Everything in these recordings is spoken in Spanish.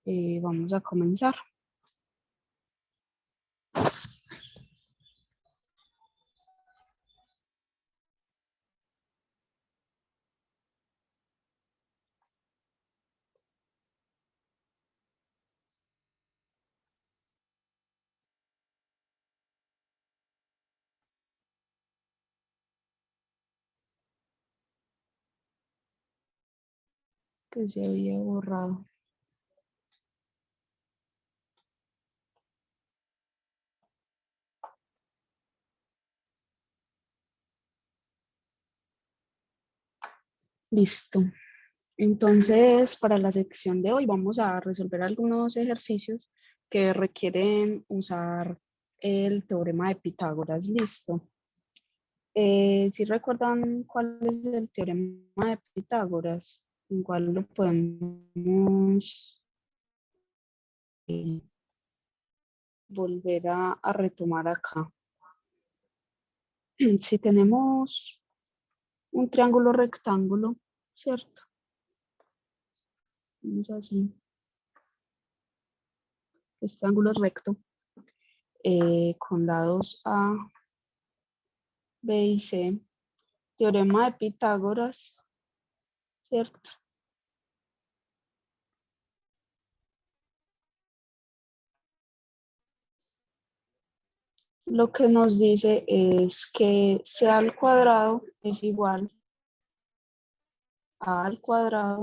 Vamos a comenzar. Que se había borrado. Listo. Entonces, para la sección de hoy vamos a resolver algunos ejercicios que requieren usar el teorema de Pitágoras. Listo. Si recuerdan cuál es el teorema de Pitágoras, igual lo podemos volver a retomar acá. Si tenemos un triángulo rectángulo, ¿cierto? Vamos así. Este ángulo es recto, con lados A, B y C. Teorema de Pitágoras, ¿cierto? Lo que nos dice es que C al cuadrado es igual a al cuadrado.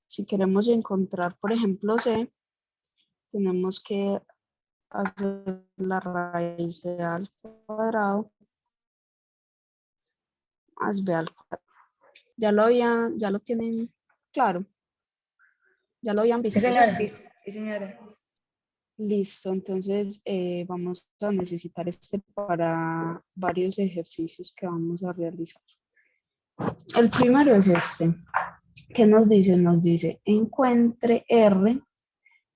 Si queremos encontrar, por ejemplo, C, tenemos que hacer la raíz de A al cuadrado más B al cuadrado. Ya lo tienen claro. Ya lo habían visto. Sí, señora. Sí, señora. Listo, entonces vamos a necesitar este para varios ejercicios que vamos a realizar. El primero es este. ¿Qué nos dice? Nos dice, encuentre R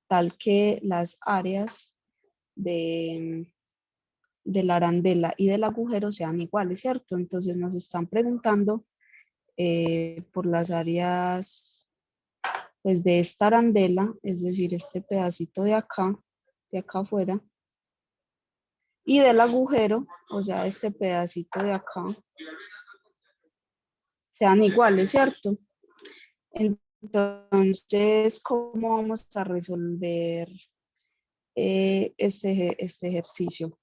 tal que las áreas de la arandela y del agujero sean iguales, ¿cierto? Entonces nos están preguntando por las áreas pues, de esta arandela, es decir, este pedacito de acá afuera, y del agujero, o sea, este pedacito de acá, sean iguales, ¿cierto? Entonces, ¿cómo vamos a resolver este ejercicio?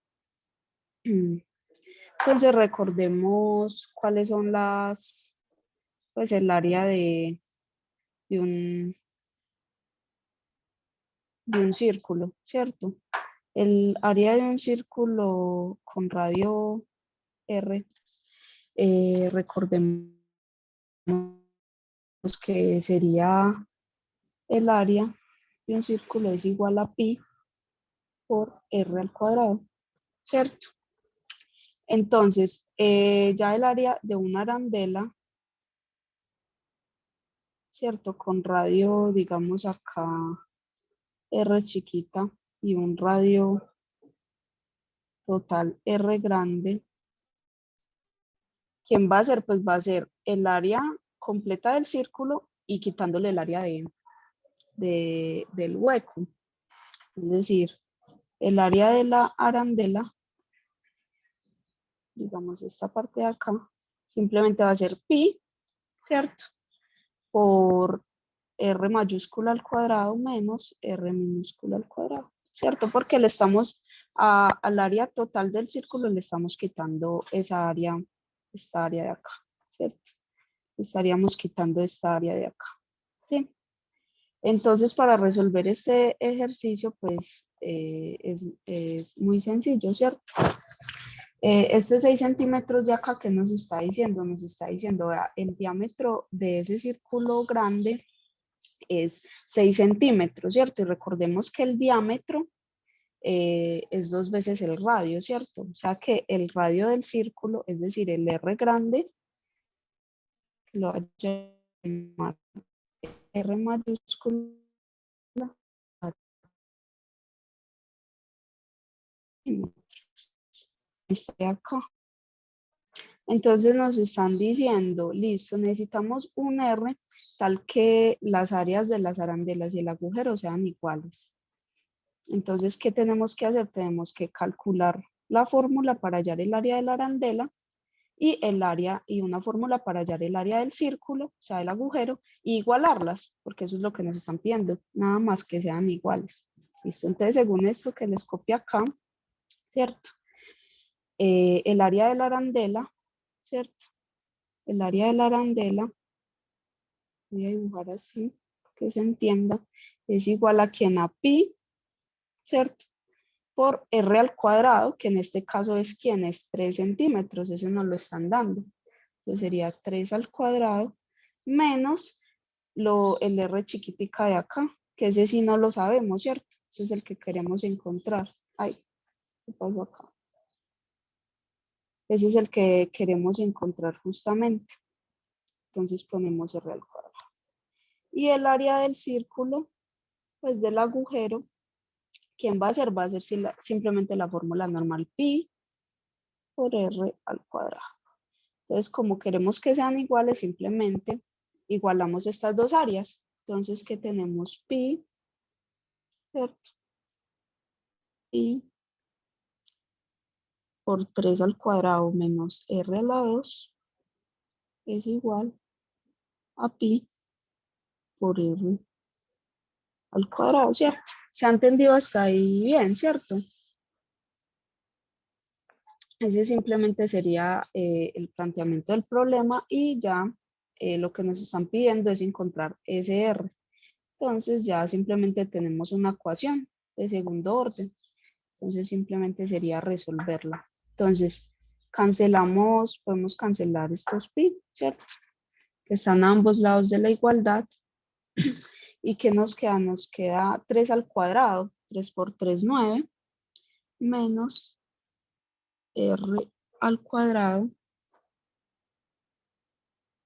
Entonces, recordemos cuáles son pues el área de un círculo, ¿cierto? El área de un círculo con radio R, recordemos que sería el área de un círculo es igual a pi por r al cuadrado, ¿cierto? Entonces, ya el área de una arandela, ¿cierto? Con radio, digamos acá, r chiquita y un radio total r grande. ¿Quién va a ser? Pues va a ser el área completa del círculo y quitándole el área del hueco. Es decir, el área de la arandela, digamos esta parte de acá, simplemente va a ser pi, ¿cierto? Por r mayúscula al cuadrado menos r minúscula al cuadrado, ¿cierto? Porque le estamos al área total del círculo le estamos quitando esa área, esta área de acá, ¿cierto? Estaríamos quitando esta área de acá, ¿sí? Entonces, para resolver este ejercicio, pues es muy sencillo, ¿cierto? Este 6 centímetros de acá, ¿qué nos está diciendo? Nos está diciendo, vea, el diámetro de ese círculo grande es 6 centímetros, ¿cierto? Y recordemos que el diámetro es 2 veces el radio, ¿cierto? O sea que el radio del círculo, es decir, el R grande, lo voy a llamar R mayúscula, está acá. Entonces nos están diciendo, listo, necesitamos un R tal que las áreas de las arandelas y el agujero sean iguales. Entonces, ¿qué tenemos que hacer? Tenemos que calcular la fórmula para hallar el área de la arandela y el área y una fórmula para hallar el área del círculo, o sea, del agujero, y igualarlas, porque eso es lo que nos están pidiendo, nada más que sean iguales. ¿Listo? Entonces, según esto que les copio acá, ¿cierto? El área de la arandela, ¿cierto? El área de la arandela, voy a dibujar así, que se entienda, es igual a quien a pi, ¿cierto? Por r al cuadrado, que en este caso es quien es 3 centímetros, eso nos lo están dando. Entonces sería 3 al cuadrado menos el r chiquitica de acá, que ese sí no lo sabemos, ¿cierto? Ese es el que queremos encontrar. Ay, ¿qué pasó acá? Ese es el que queremos encontrar justamente. Entonces ponemos r al cuadrado. Y el área del círculo, pues del agujero, ¿quién va a ser? Va a ser simplemente la fórmula normal pi por r al cuadrado. Entonces, como queremos que sean iguales, simplemente igualamos estas dos áreas. Entonces, ¿qué tenemos? Pi, ¿cierto? Pi por 3 al cuadrado menos r a la 2 es igual a pi por r al cuadrado, ¿cierto? ¿Se ha entendido hasta ahí bien, cierto? Ese simplemente sería el planteamiento del problema y ya lo que nos están pidiendo es encontrar ese r. Entonces ya simplemente tenemos una ecuación de segundo orden. Entonces simplemente sería resolverla. Entonces cancelamos, podemos cancelar estos pi, ¿cierto? Que están a ambos lados de la igualdad. ¿Y qué nos queda? Nos queda 3 al cuadrado. 3 por 3, 9. Menos r al cuadrado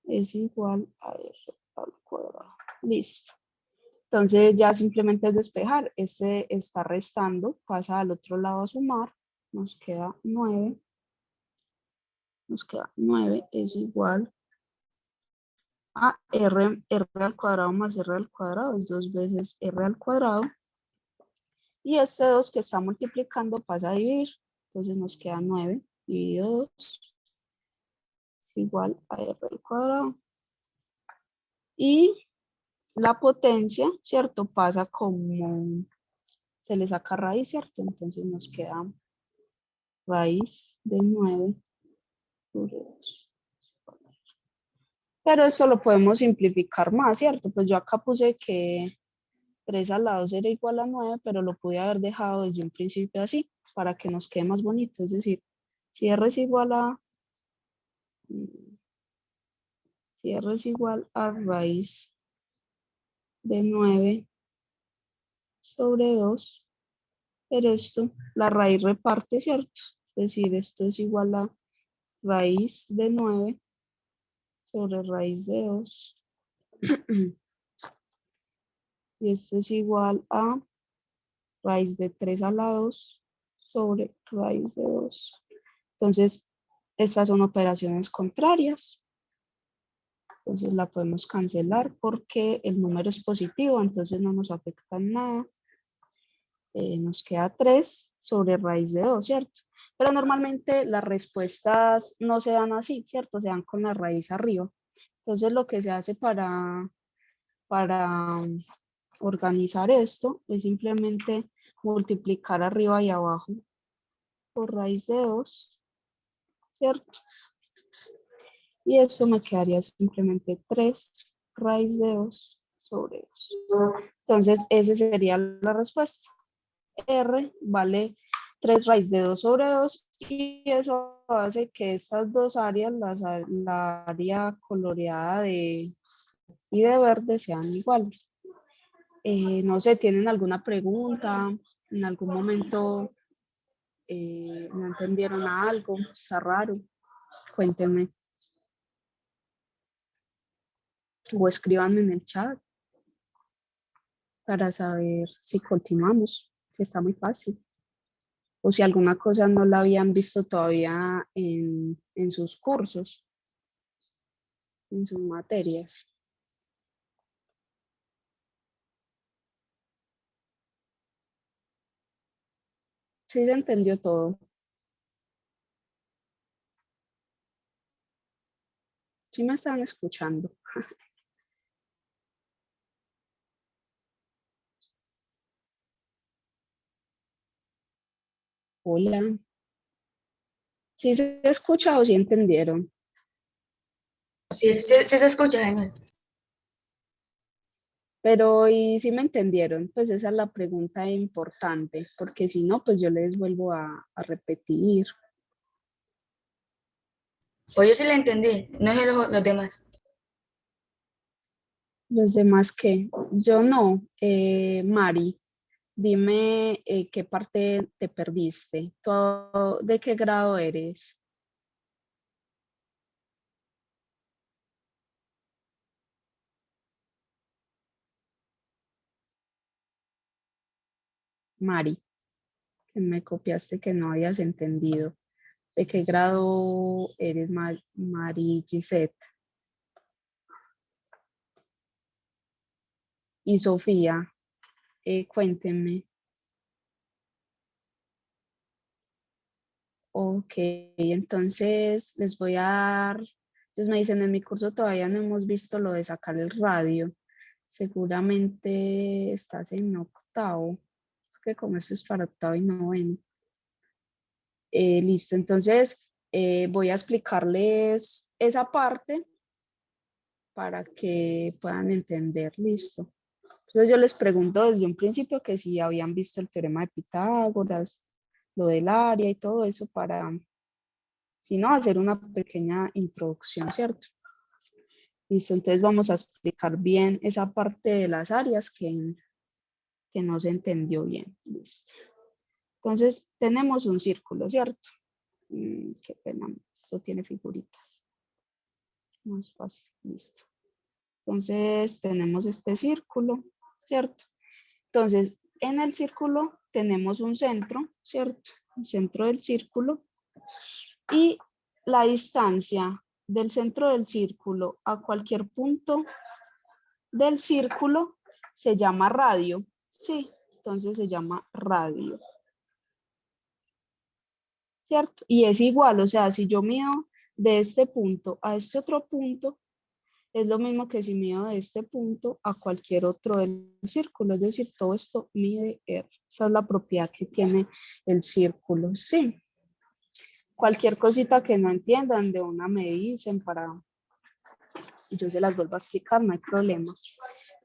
es igual a r al cuadrado. Listo. Entonces ya simplemente es despejar. Este está restando, pasa al otro lado a sumar. Nos queda 9. Nos queda 9 es igual a r al cuadrado más r al cuadrado. Es 2 veces r al cuadrado. Y este 2 que está multiplicando pasa a dividir. Entonces nos queda 9 dividido 2 es igual a r al cuadrado. Y la potencia, ¿cierto? Pasa como se le saca raíz, ¿cierto? Entonces nos queda raíz de 9 sobre 2. Pero esto lo podemos simplificar más, ¿cierto? Pues yo acá puse que 3 al lado era igual a 9, pero lo pude haber dejado desde un principio así, para que nos quede más bonito. Es decir, si r es igual a, si r es igual a raíz de 9 sobre 2, pero esto, la raíz reparte, ¿cierto? Es decir, esto es igual a raíz de 9 sobre raíz de 2. Y esto es igual a raíz de 3 a la 2 sobre raíz de 2. Entonces, estas son operaciones contrarias. Entonces la podemos cancelar porque el número es positivo, entonces no nos afecta en nada. Nos queda 3 sobre raíz de 2, ¿cierto? Pero normalmente las respuestas no se dan así, ¿cierto? Se dan con la raíz arriba. Entonces lo que se hace para organizar esto es simplemente multiplicar arriba y abajo por raíz de 2, ¿cierto? Y esto me quedaría simplemente 3 raíz de 2 sobre 2. Entonces, esa sería la respuesta. R vale 3 raíz de 2 sobre 2 y eso hace que estas dos áreas, la área coloreada y de verde, sean iguales. No sé, ¿tienen alguna pregunta? ¿En algún momento no entendieron algo? ¿Está raro? Cuéntenme. O escríbanme en el chat para saber si continuamos, si está muy fácil. O si alguna cosa no la habían visto todavía en sus cursos, en sus materias. Sí se entendió todo. Sí me están escuchando. Hola. ¿Sí se escucha o sí entendieron? Sí, sí se escucha, genial. Pero ¿y si me entendieron? Pues esa es la pregunta importante, porque si no, pues yo les vuelvo a repetir. Pues yo sí la entendí, no es los demás. Los demás, ¿qué? Yo no. Mari, dime qué parte te perdiste. ¿Tú de qué grado eres? Mari, que me copiaste que no habías entendido. ¿De qué grado eres, Mari Gisette? Y Sofía, cuéntenme. Ok, entonces les voy a dar, ellos me dicen, en mi curso todavía no hemos visto lo de sacar el radio. Seguramente estás en octavo. Es que como esto es para octavo y noveno. Listo, entonces voy a explicarles esa parte para que puedan entender. Listo. Entonces yo les pregunto desde un principio que si habían visto el teorema de Pitágoras, lo del área y todo eso para, si no, hacer una pequeña introducción, ¿cierto? Listo, entonces vamos a explicar bien esa parte de las áreas que no se entendió bien. Listo. Entonces tenemos un círculo, ¿cierto? Qué pena, esto tiene figuritas. Más fácil, listo. Entonces tenemos este círculo, ¿cierto? Entonces, en el círculo tenemos un centro, ¿cierto? El centro del círculo y la distancia del centro del círculo a cualquier punto del círculo se llama radio, ¿sí? Entonces se llama radio, ¿cierto? Y es igual, o sea, si yo mido de este punto a este otro punto, es lo mismo que si mido de este punto a cualquier otro del círculo, es decir, todo esto mide R. Esa es la propiedad que tiene el círculo, sí. Cualquier cosita que no entiendan de una me dicen para, yo se las vuelvo a explicar, no hay problema.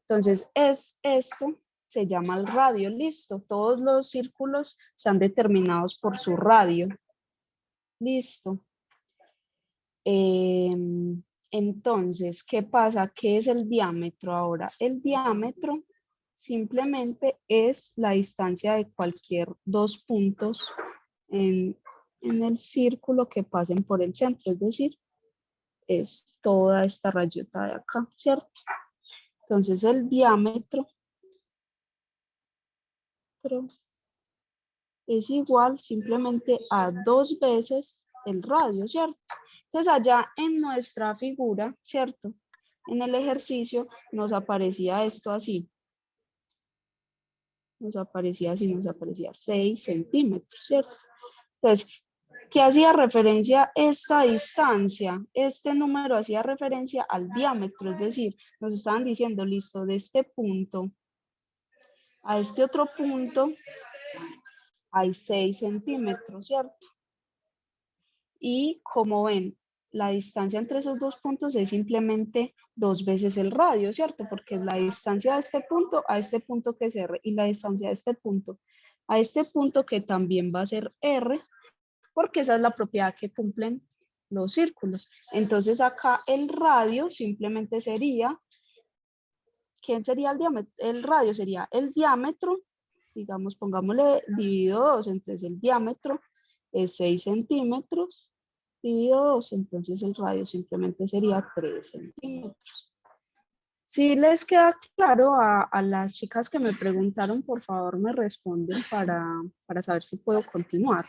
Entonces, esto se llama el radio, listo. Todos los círculos están determinados por su radio, listo. Entonces, ¿qué pasa? ¿Qué es el diámetro ahora? El diámetro simplemente es la distancia de cualquier dos puntos en, en el círculo que pasen por el centro, es decir, es toda esta rayota de acá, ¿cierto? Entonces, el diámetro es igual simplemente a dos veces el radio, ¿cierto? Entonces allá en nuestra figura, ¿cierto? En el ejercicio nos aparecía esto así. Nos aparecía 6 centímetros, ¿cierto? Entonces, ¿qué hacía referencia esta distancia? Este número hacía referencia al diámetro, es decir, nos estaban diciendo, listo, de este punto a este otro punto hay 6 centímetros, ¿cierto? Y como ven, la distancia entre esos dos puntos es simplemente dos veces el radio, ¿cierto? Porque es la distancia de este punto a este punto que es R y la distancia de este punto a este punto que también va a ser R, porque esa es la propiedad que cumplen los círculos. Entonces acá el radio simplemente sería, ¿quién sería el diámetro? El radio sería el diámetro, digamos, pongámosle dividido 2, entonces el diámetro es 6 centímetros dividido 2, entonces el radio simplemente sería 3 centímetros. Si les queda claro a las chicas que me preguntaron, por favor me responden para saber si puedo continuar.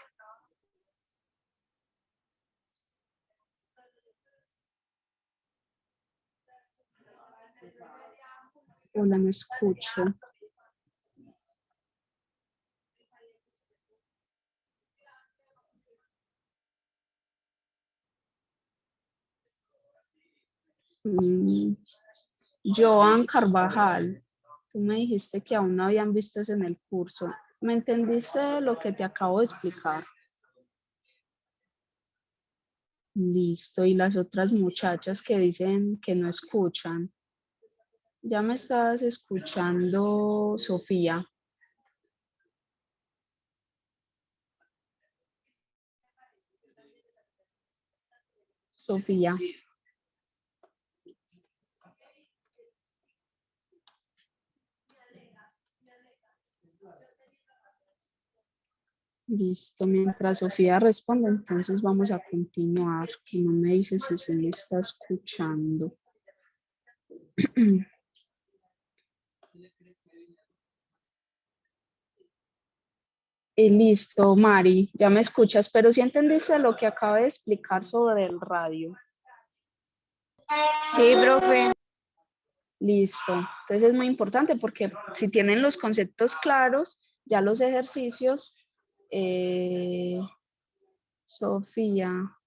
Hola, me escucho. Joan Carvajal, tú me dijiste que aún no habían visto eso en el curso. ¿Me entendiste lo que te acabo de explicar? Listo. Y las otras muchachas que dicen que no escuchan. Ya me estás escuchando, Sofía. Sofía. Listo, mientras Sofía responde, entonces vamos a continuar, que no me dice si se me está escuchando. Y listo, Mari, ya me escuchas, pero si entendiste lo que acabo de explicar sobre el radio. Sí, profe. Listo, entonces es muy importante porque si tienen los conceptos claros, ya los ejercicios, Sofía,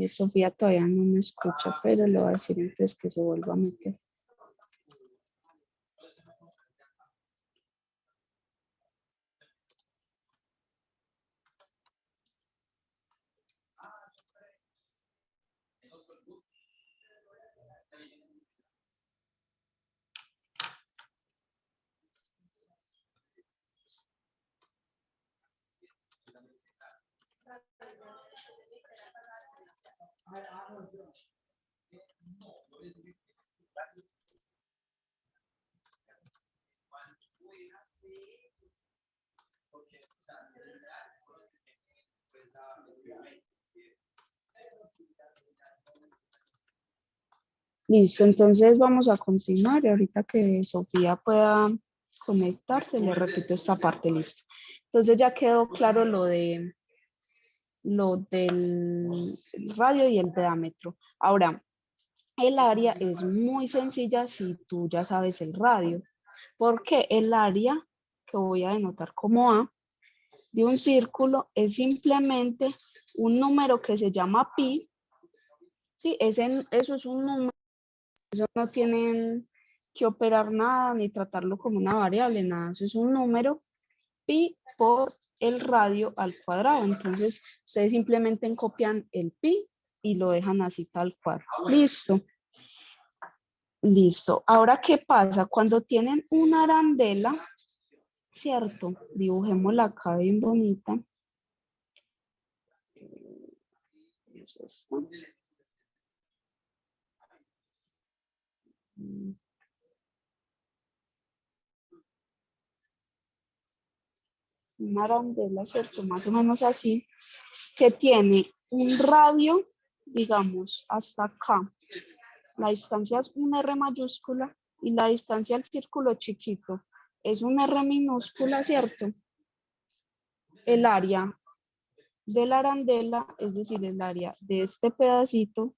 Sofía todavía no me escucha, pero le voy a decir entonces que se vuelva a meter. Listo, entonces vamos a continuar y ahorita que Sofía pueda conectarse, le repito esta parte, listo. Entonces ya quedó claro lo del radio y el diámetro. Ahora, el área es muy sencilla si tú ya sabes el radio, porque el área que voy a denotar como A de un círculo es simplemente un número que se llama pi. Sí, eso es un número, eso no tienen que operar nada ni tratarlo como una variable, nada, eso es un número pi por el radio al cuadrado. Entonces, ustedes simplemente copian el pi y lo dejan así tal cual. Listo. Listo. Ahora, ¿qué pasa? Cuando tienen una arandela, ¿cierto? Dibujémosla acá bien bonita. Es esta. Una arandela, ¿cierto? Más o menos así, que tiene un radio, digamos, hasta acá. La distancia es un R mayúscula y la distancia al círculo chiquito es un R minúscula, ¿cierto? El área de la arandela, es decir, el área de este pedacito,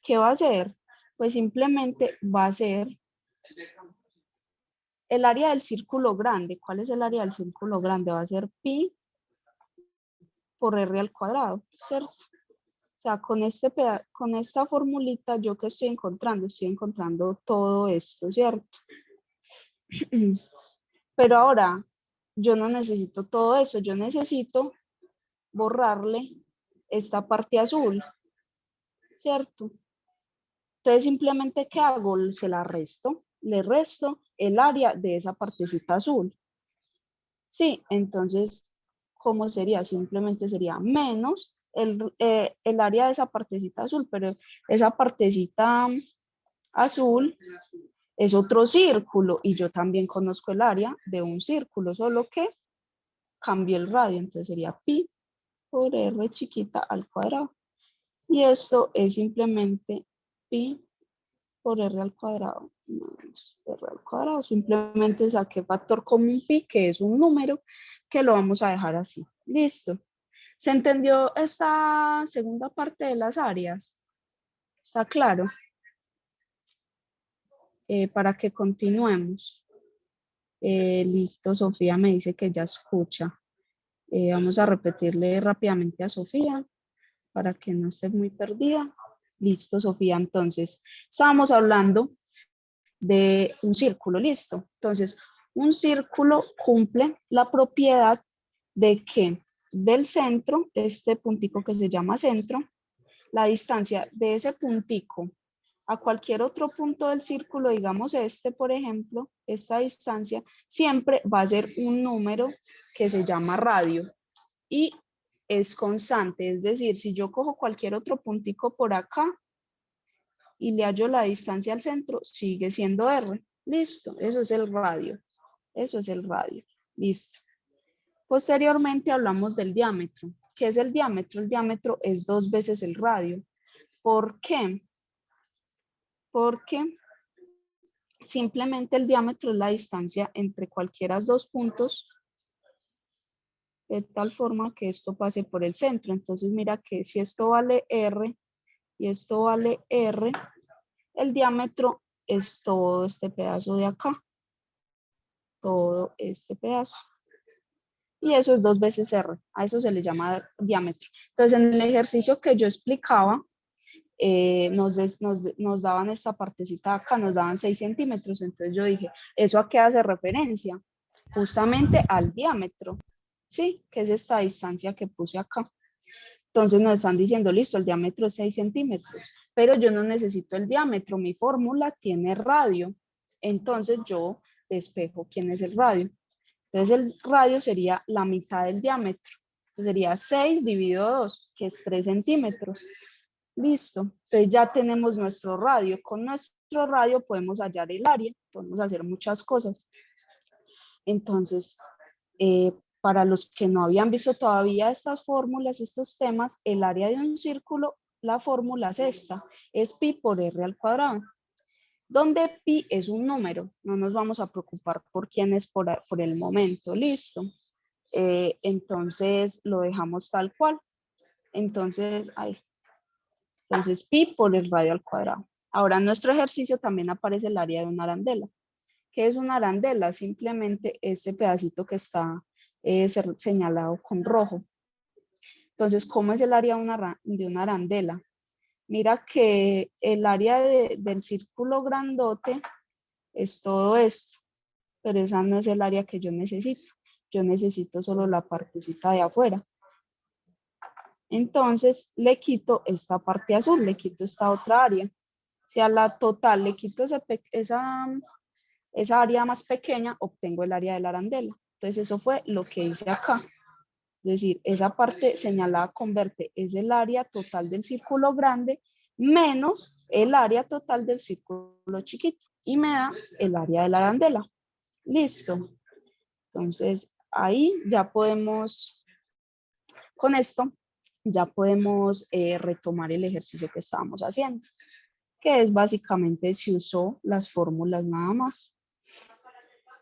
¿qué va a ser? Pues simplemente va a ser el área del círculo grande. ¿Cuál es el área del círculo grande? Va a ser pi por r al cuadrado, ¿cierto? O sea, con esta formulita, ¿yo qué estoy encontrando? Estoy encontrando todo esto, ¿cierto? Pero ahora, yo no necesito todo eso, yo necesito borrarle esta parte azul, ¿cierto? Entonces, simplemente, ¿qué hago? Se la resto, le resto el área de esa partecita azul. Sí, entonces, ¿cómo sería? Simplemente sería menos el área de esa partecita azul, pero esa partecita azul es otro círculo y yo también conozco el área de un círculo, solo que cambio el radio, entonces sería pi por r chiquita al cuadrado. Y esto es simplemente pi por r al cuadrado menos r al cuadrado. Simplemente saqué factor común pi, que es un número, que lo vamos a dejar así. Listo. ¿Se entendió esta segunda parte de las áreas? ¿Está claro? Para que continuemos. Listo, Sofía me dice que ya escucha. Vamos a repetirle rápidamente a Sofía para que no esté muy perdida. Listo, Sofía. Entonces, estábamos hablando de un círculo, listo. Entonces, un círculo cumple la propiedad de que del centro, este puntico que se llama centro, la distancia de ese puntico a cualquier otro punto del círculo, digamos este, por ejemplo, esta distancia, siempre va a ser un número que se llama radio y es constante. Es decir, si yo cojo cualquier otro puntico por acá y le hallo la distancia al centro, sigue siendo R. Listo, eso es el radio. Eso es el radio. Listo. Posteriormente hablamos del diámetro. ¿Qué es el diámetro? El diámetro es 2 veces el radio. ¿Por qué? Porque simplemente el diámetro es la distancia entre cualquiera de los dos puntos, de tal forma que esto pase por el centro. Entonces mira que si esto vale R y esto vale R, el diámetro es todo este pedazo de acá. Todo este pedazo. Y eso es 2 veces R. A eso se le llama diámetro. Entonces en el ejercicio que yo explicaba, nos daban esta partecita acá, nos daban 6 centímetros. Entonces yo dije, ¿eso a qué hace referencia? Justamente al diámetro, ¿sí? Que es esta distancia que puse acá. Entonces nos están diciendo, listo, el diámetro es 6 centímetros, pero yo no necesito el diámetro, mi fórmula tiene radio. Entonces yo despejo quién es el radio. Entonces el radio sería la mitad del diámetro. Entonces sería 6 dividido 2, que es 3 centímetros. Listo. Entonces ya tenemos nuestro radio. Con nuestro radio podemos hallar el área, podemos hacer muchas cosas. Entonces, para los que no habían visto todavía estas fórmulas, estos temas, el área de un círculo, la fórmula es esta, es pi por r al cuadrado, donde pi es un número. No nos vamos a preocupar por quién es por el momento, listo. Entonces lo dejamos tal cual. Entonces pi por el radio al cuadrado. Ahora en nuestro ejercicio también aparece el área de una arandela. ¿Qué es una arandela? Simplemente ese pedacito que está señalado con rojo. Entonces, ¿cómo es el área de una arandela? Mira que el área del círculo grandote es todo esto, pero esa no es el área que yo necesito. Yo necesito solo la partecita de afuera. Entonces, le quito esta parte azul, le quito esta otra área. Si a la total le quito esa área más pequeña, obtengo el área de la arandela. Entonces, eso fue lo que hice acá. Es decir, esa parte señalada con verde es el área total del círculo grande menos el área total del círculo chiquito y me da el área de la arandela. Listo. Entonces, ahí ya podemos, con esto, ya podemos retomar el ejercicio que estábamos haciendo, que es básicamente si usó las fórmulas nada más.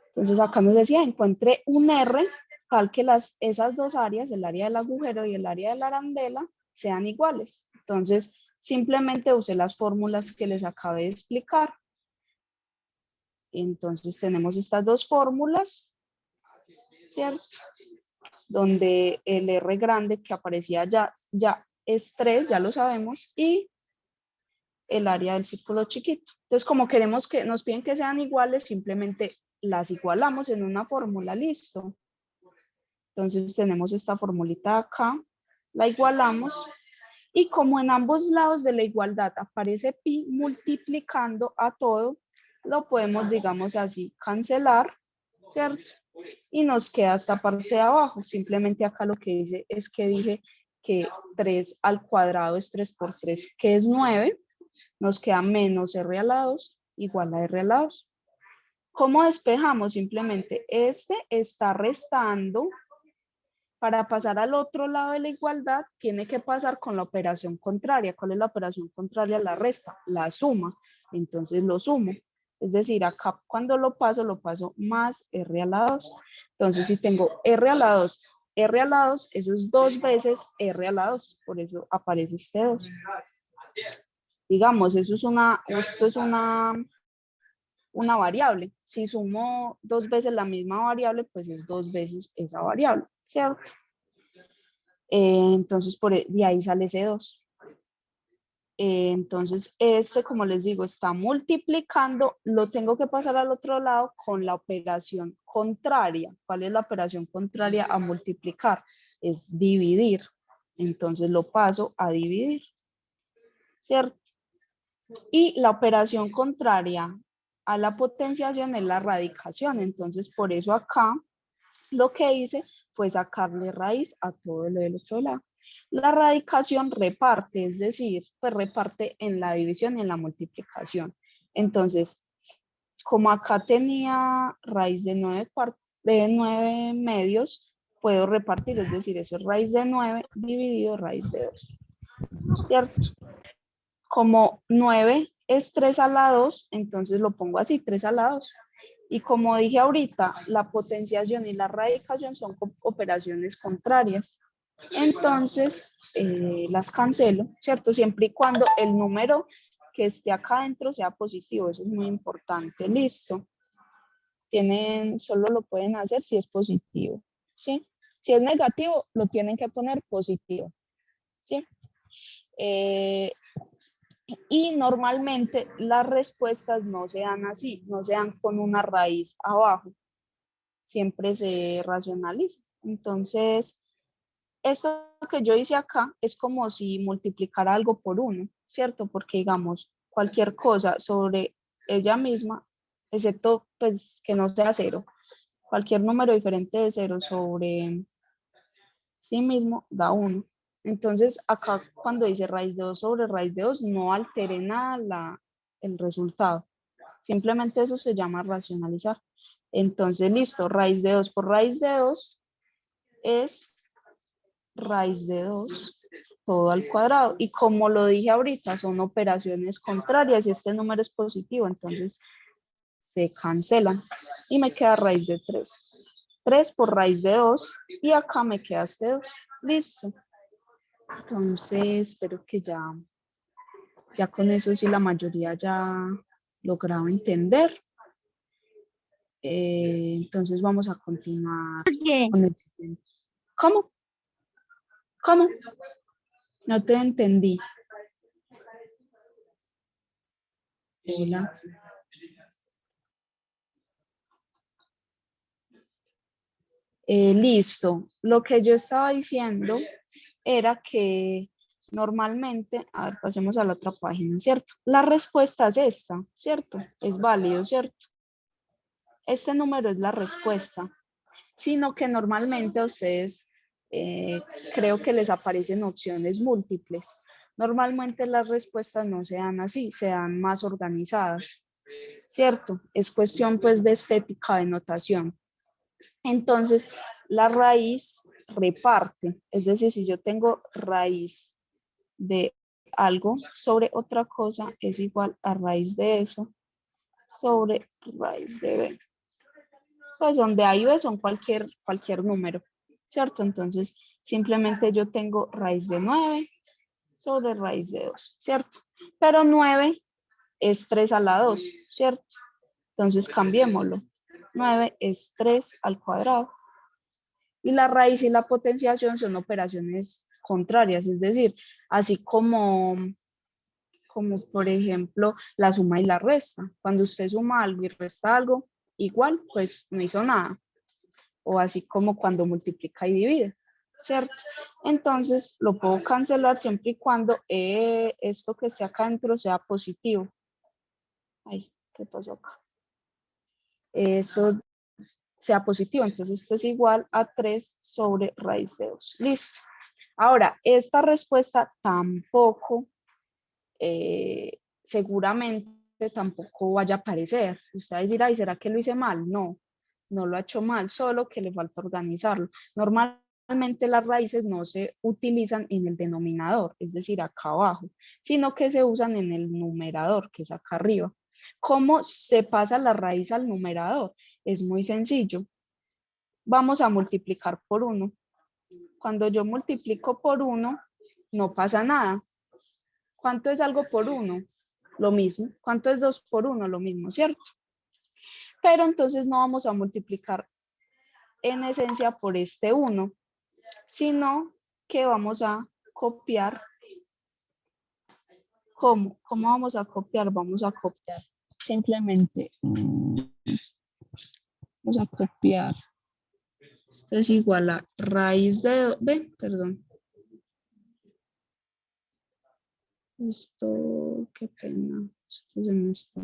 Entonces, acá nos decía, encuentre un R tal que esas dos áreas, el área del agujero y el área de la arandela, sean iguales. Entonces, simplemente usé las fórmulas que les acabé de explicar. Entonces, tenemos estas dos fórmulas, ¿cierto? Donde el R grande que aparecía ya es 3, ya lo sabemos, y el área del círculo chiquito. Entonces, como queremos que nos piden que sean iguales, simplemente las igualamos en una fórmula, listo. Entonces tenemos esta formulita acá, la igualamos y como en ambos lados de la igualdad aparece pi multiplicando a todo, lo podemos, digamos así, cancelar, ¿cierto? Y nos queda esta parte de abajo. Simplemente acá lo que dice es que dije que 3 al cuadrado es 3 por 3, que es 9. Nos queda menos r a la 2 igual a r a la 2. ¿Cómo despejamos? Simplemente este está restando. Para pasar al otro lado de la igualdad, tiene que pasar con la operación contraria. ¿Cuál es la operación contraria a la resta? La suma. Entonces lo sumo. Es decir, acá cuando lo paso más r a la 2. Entonces, si tengo r a la 2, r a la 2, eso es 2 veces r a la 2. Por eso aparece este 2. Digamos, esto es una variable. Si sumo 2 veces la misma variable, pues es 2 veces esa variable, ¿cierto? Entonces, de ahí sale ese 2. Entonces, como les digo, está multiplicando, lo tengo que pasar al otro lado con la operación contraria. ¿Cuál es la operación contraria a multiplicar? Es dividir. Entonces, lo paso a dividir, ¿cierto? Y la operación contraria a la potenciación es la radicación. Entonces, por eso acá lo que hice fue sacarle raíz a todo lo del otro lado. La radicación reparte, es decir, pues reparte en la división y en la multiplicación. Entonces, como acá tenía raíz de 9 medios, puedo repartir, es decir, eso es raíz de 9 dividido raíz de 2, ¿cierto? Como 9 es 3 a la 2, entonces lo pongo así, 3 a la 2. Y como dije ahorita, la potenciación y la radicación son operaciones contrarias. Entonces, las cancelo, ¿cierto? Siempre y cuando el número que esté acá adentro sea positivo, eso es muy importante. Listo. Solo lo pueden hacer si es positivo, ¿sí? Si es negativo, lo tienen que poner positivo, ¿sí? Y normalmente las respuestas no se dan así, no se dan con una raíz abajo, siempre se racionaliza. Entonces, esto que yo hice acá es como si multiplicara algo por 1, ¿cierto? Porque digamos, cualquier cosa sobre ella misma, excepto pues que no sea 0, cualquier número diferente de 0 sobre sí mismo da 1. Entonces, acá cuando dice raíz de 2 sobre raíz de 2, no alteré nada el resultado. Simplemente eso se llama racionalizar. Entonces, listo, raíz de 2 por raíz de 2 es raíz de 2 todo al cuadrado. Y como lo dije ahorita, son operaciones contrarias y este número es positivo, entonces se cancelan y me queda raíz de 3. 3 por raíz de 2 y acá me queda este 2. Listo. Entonces, espero que ya con eso sí la mayoría ya logrado entender. Entonces vamos a continuar con el siguiente. ¿Cómo? ¿Cómo? No te entendí. Hola. Listo. Lo que yo estaba diciendo era que normalmente, a ver, pasemos a la otra página, ¿cierto? La respuesta es esta, ¿cierto? Es válido, ¿cierto? Este número es la respuesta, sino que normalmente a ustedes creo que les aparecen opciones múltiples. Normalmente las respuestas no se dan así, se dan más organizadas, ¿cierto? Es cuestión pues de estética de notación. Entonces, la raíz reparte, es decir, si yo tengo raíz de algo sobre otra cosa, es igual a raíz de eso sobre raíz de b. Pues donde A y B son cualquier número, ¿cierto? Entonces, simplemente yo tengo raíz de 9 sobre raíz de 2, ¿cierto? Pero 9 es 3 a la 2, ¿cierto? Entonces, cambiémoslo. 9 es 3 al cuadrado. Y la raíz y la potenciación son operaciones contrarias, es decir, así como por ejemplo la suma y la resta. Cuando usted suma algo y resta algo, igual, pues no hizo nada. O así como cuando multiplica y divide, ¿cierto? Entonces lo puedo cancelar siempre y cuando esto que esté acá adentro sea positivo. Ay, ¿qué pasó acá? Eso sea positivo, entonces esto es igual a 3 sobre raíz de 2. Listo. Ahora, esta respuesta tampoco, seguramente tampoco vaya a aparecer. Usted va a decir, ay, ¿será que lo hice mal? No, no lo ha hecho mal, solo que le falta organizarlo. Normalmente las raíces no se utilizan en el denominador, es decir, acá abajo, sino que se usan en el numerador, que es acá arriba. ¿Cómo se pasa la raíz al numerador? Es muy sencillo. Vamos a multiplicar por 1. Cuando yo multiplico por 1, no pasa nada. ¿Cuánto es algo por 1? Lo mismo. ¿Cuánto es 2 por 1? Lo mismo, ¿cierto? Pero entonces no vamos a multiplicar en esencia por este 1, sino que vamos a copiar. ¿Cómo? ¿Cómo vamos a copiar? Vamos a copiar simplemente. Vamos a copiar. Esto es igual a raíz de... Ven, perdón. Esto, qué pena. Esto ya no está.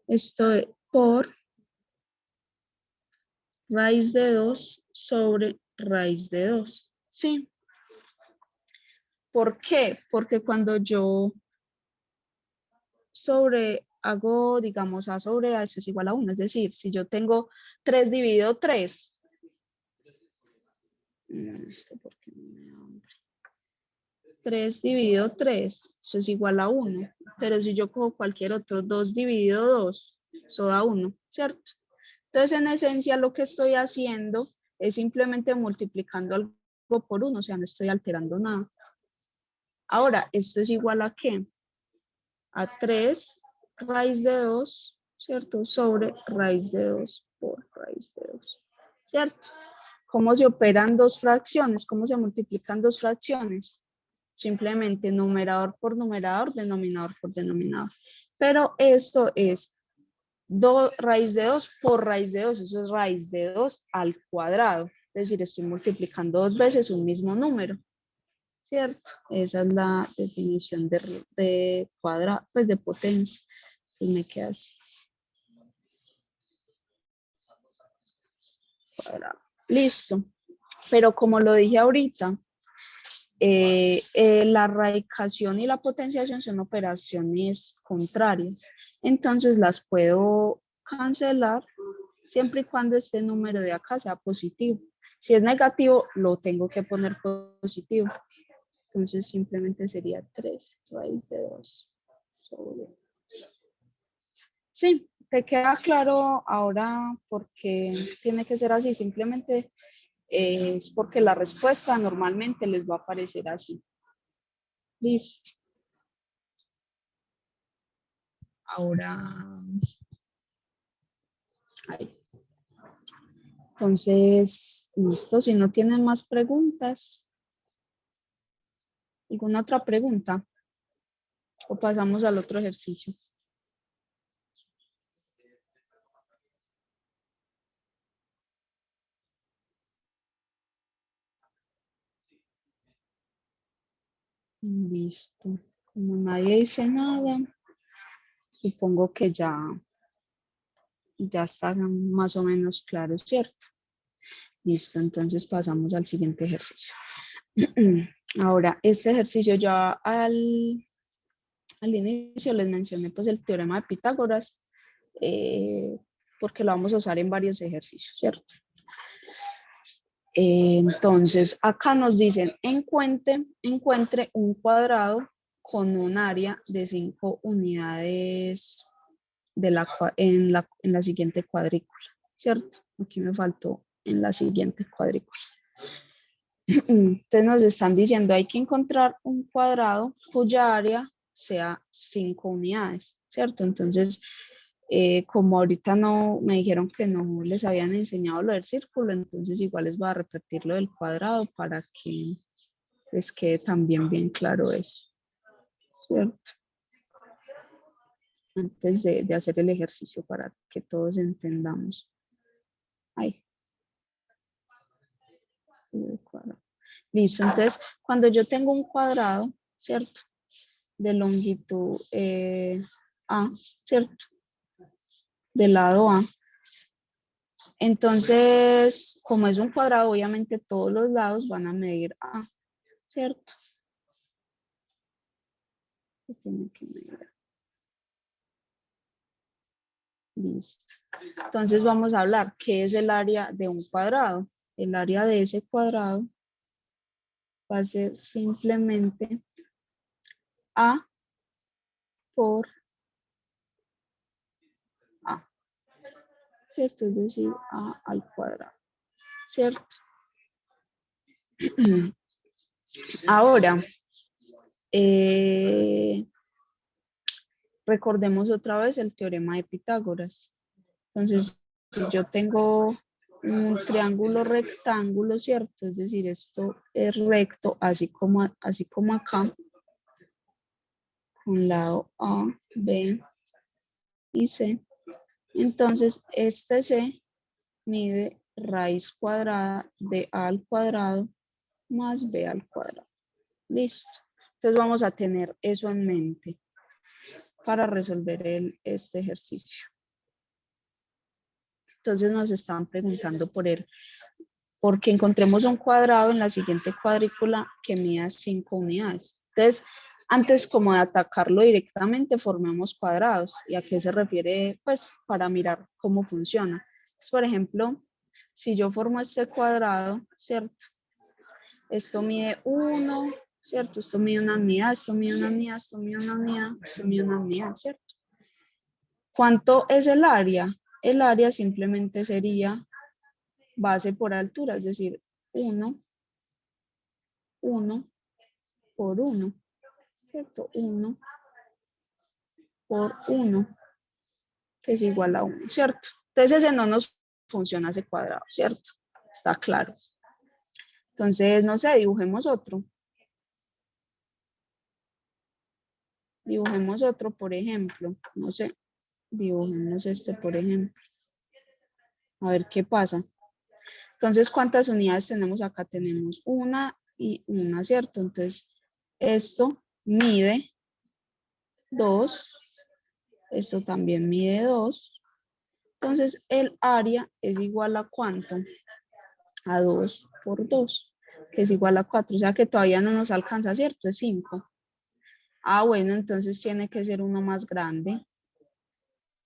Esto es por raíz de 2 sobre raíz de 2. ¿Sí? ¿Por qué? Porque cuando yo hago, digamos, A sobre A, eso es igual a 1. Es decir, si yo tengo 3 dividido 3. Esto porque no me da hambre. 3 dividido 3, eso es igual a 1. Pero si yo cojo cualquier otro, 2 dividido 2, eso da 1, ¿cierto? Entonces, en esencia, lo que estoy haciendo es simplemente multiplicando algo por 1, o sea, no estoy alterando nada. Ahora, esto es igual a ¿qué? A 3 raíz de 2, ¿cierto? Sobre raíz de 2 por raíz de 2, ¿cierto? ¿Cómo se operan dos fracciones? ¿Cómo se multiplican dos fracciones? Simplemente numerador por numerador, denominador por denominador. Pero esto es raíz de 2 por raíz de 2, eso es raíz de 2 al cuadrado. Es decir, estoy multiplicando 2 veces un mismo número, ¿cierto? Esa es la definición de cuadrado, pues de potencia. Pues me queda así. Cuadrado. Listo. Pero como lo dije ahorita, la radicación y la potenciación son operaciones contrarias. Entonces las puedo cancelar siempre y cuando este número de acá sea positivo. Si es negativo, lo tengo que poner positivo. Entonces simplemente sería 3 raíz de 2 sobre... Sí, ¿te queda claro ahora por qué tiene que ser así? Simplemente es porque la respuesta normalmente les va a aparecer así. Listo. Ahora, ahí. Entonces, listo. Si no tienen más preguntas, ¿alguna otra pregunta? O pasamos al otro ejercicio. Listo. Como nadie dice nada, supongo que ya está más o menos claro, ¿cierto? Listo, entonces pasamos al siguiente ejercicio. Ahora, este ejercicio ya al inicio les mencioné pues el teorema de Pitágoras, porque lo vamos a usar en varios ejercicios, ¿cierto? Entonces, acá nos dicen, encuentre un cuadrado con un área de 5 unidades en la siguiente cuadrícula, ¿cierto? Aquí me faltó en la siguiente cuadrícula. Entonces nos están diciendo, hay que encontrar un cuadrado cuya área sea 5 unidades, ¿cierto? Entonces, como ahorita no me dijeron que no les habían enseñado lo del círculo, entonces igual les voy a repetir lo del cuadrado para que les quede también bien claro eso, ¿cierto? Antes de hacer el ejercicio para que todos entendamos. Ahí. Listo, entonces cuando yo tengo un cuadrado, ¿cierto? De longitud A, ¿cierto? Del lado A. Entonces, como es un cuadrado, obviamente todos los lados van a medir A, ¿cierto? Tiene que medir A. Listo. Entonces vamos a hablar qué es el área de un cuadrado. El área de ese cuadrado va a ser simplemente A por A, ¿cierto? Es decir, A al cuadrado, ¿cierto? Ahora, recordemos otra vez el teorema de Pitágoras. Entonces, si yo tengo un triángulo rectángulo, ¿cierto? Es decir, esto es recto, así como acá, con lado A, B y C. Entonces, este C mide raíz cuadrada de A al cuadrado más B al cuadrado. Listo. Entonces vamos a tener eso en mente para resolver este ejercicio. Entonces nos están preguntando porque encontremos un cuadrado en la siguiente cuadrícula que mida 5 unidades. Entonces, antes como de atacarlo directamente, formemos cuadrados. ¿Y a qué se refiere? Pues para mirar cómo funciona. Entonces, por ejemplo, si yo formo este cuadrado, ¿cierto? Esto mide 1, ¿cierto? Esto mide una unidad, esto mide una unidad, esto mide una unidad, esto mide una unidad, ¿cierto? ¿Cuánto es el área? El área simplemente sería base por altura, es decir, 1 por 1, ¿cierto? 1 por 1, que es igual a 1, ¿cierto? Entonces ese no nos funciona ese cuadrado, ¿cierto? Está claro. Entonces, no sé, dibujemos otro. Dibujemos otro, por ejemplo. No sé, dibujemos este, por ejemplo. A ver qué pasa. Entonces, ¿cuántas unidades tenemos acá? Tenemos una y una, ¿cierto? Entonces, esto mide 2. Esto también mide 2. Entonces, el área es igual a ¿cuánto? A 2 por 2, que es igual a 4. O sea que todavía no nos alcanza, ¿cierto? Es 5. Ah, bueno, entonces tiene que ser uno más grande.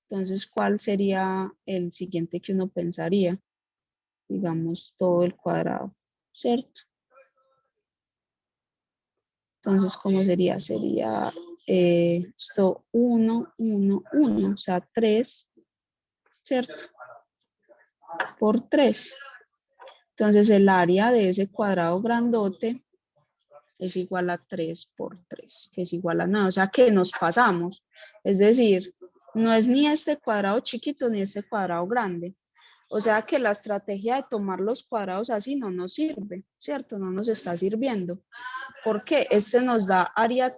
Entonces, ¿cuál sería el siguiente que uno pensaría? Digamos, todo el cuadrado, ¿cierto? Entonces, ¿cómo sería? Sería esto 1, 1, 1, o sea, 3, ¿cierto? Por 3. Entonces, el área de ese cuadrado grandote es igual a 3 por 3, que es igual a 9. O sea, que nos pasamos. Es decir, no es ni este cuadrado chiquito ni este cuadrado grande. O sea que la estrategia de tomar los cuadrados así no nos sirve, ¿cierto? No nos está sirviendo. Porque este nos da área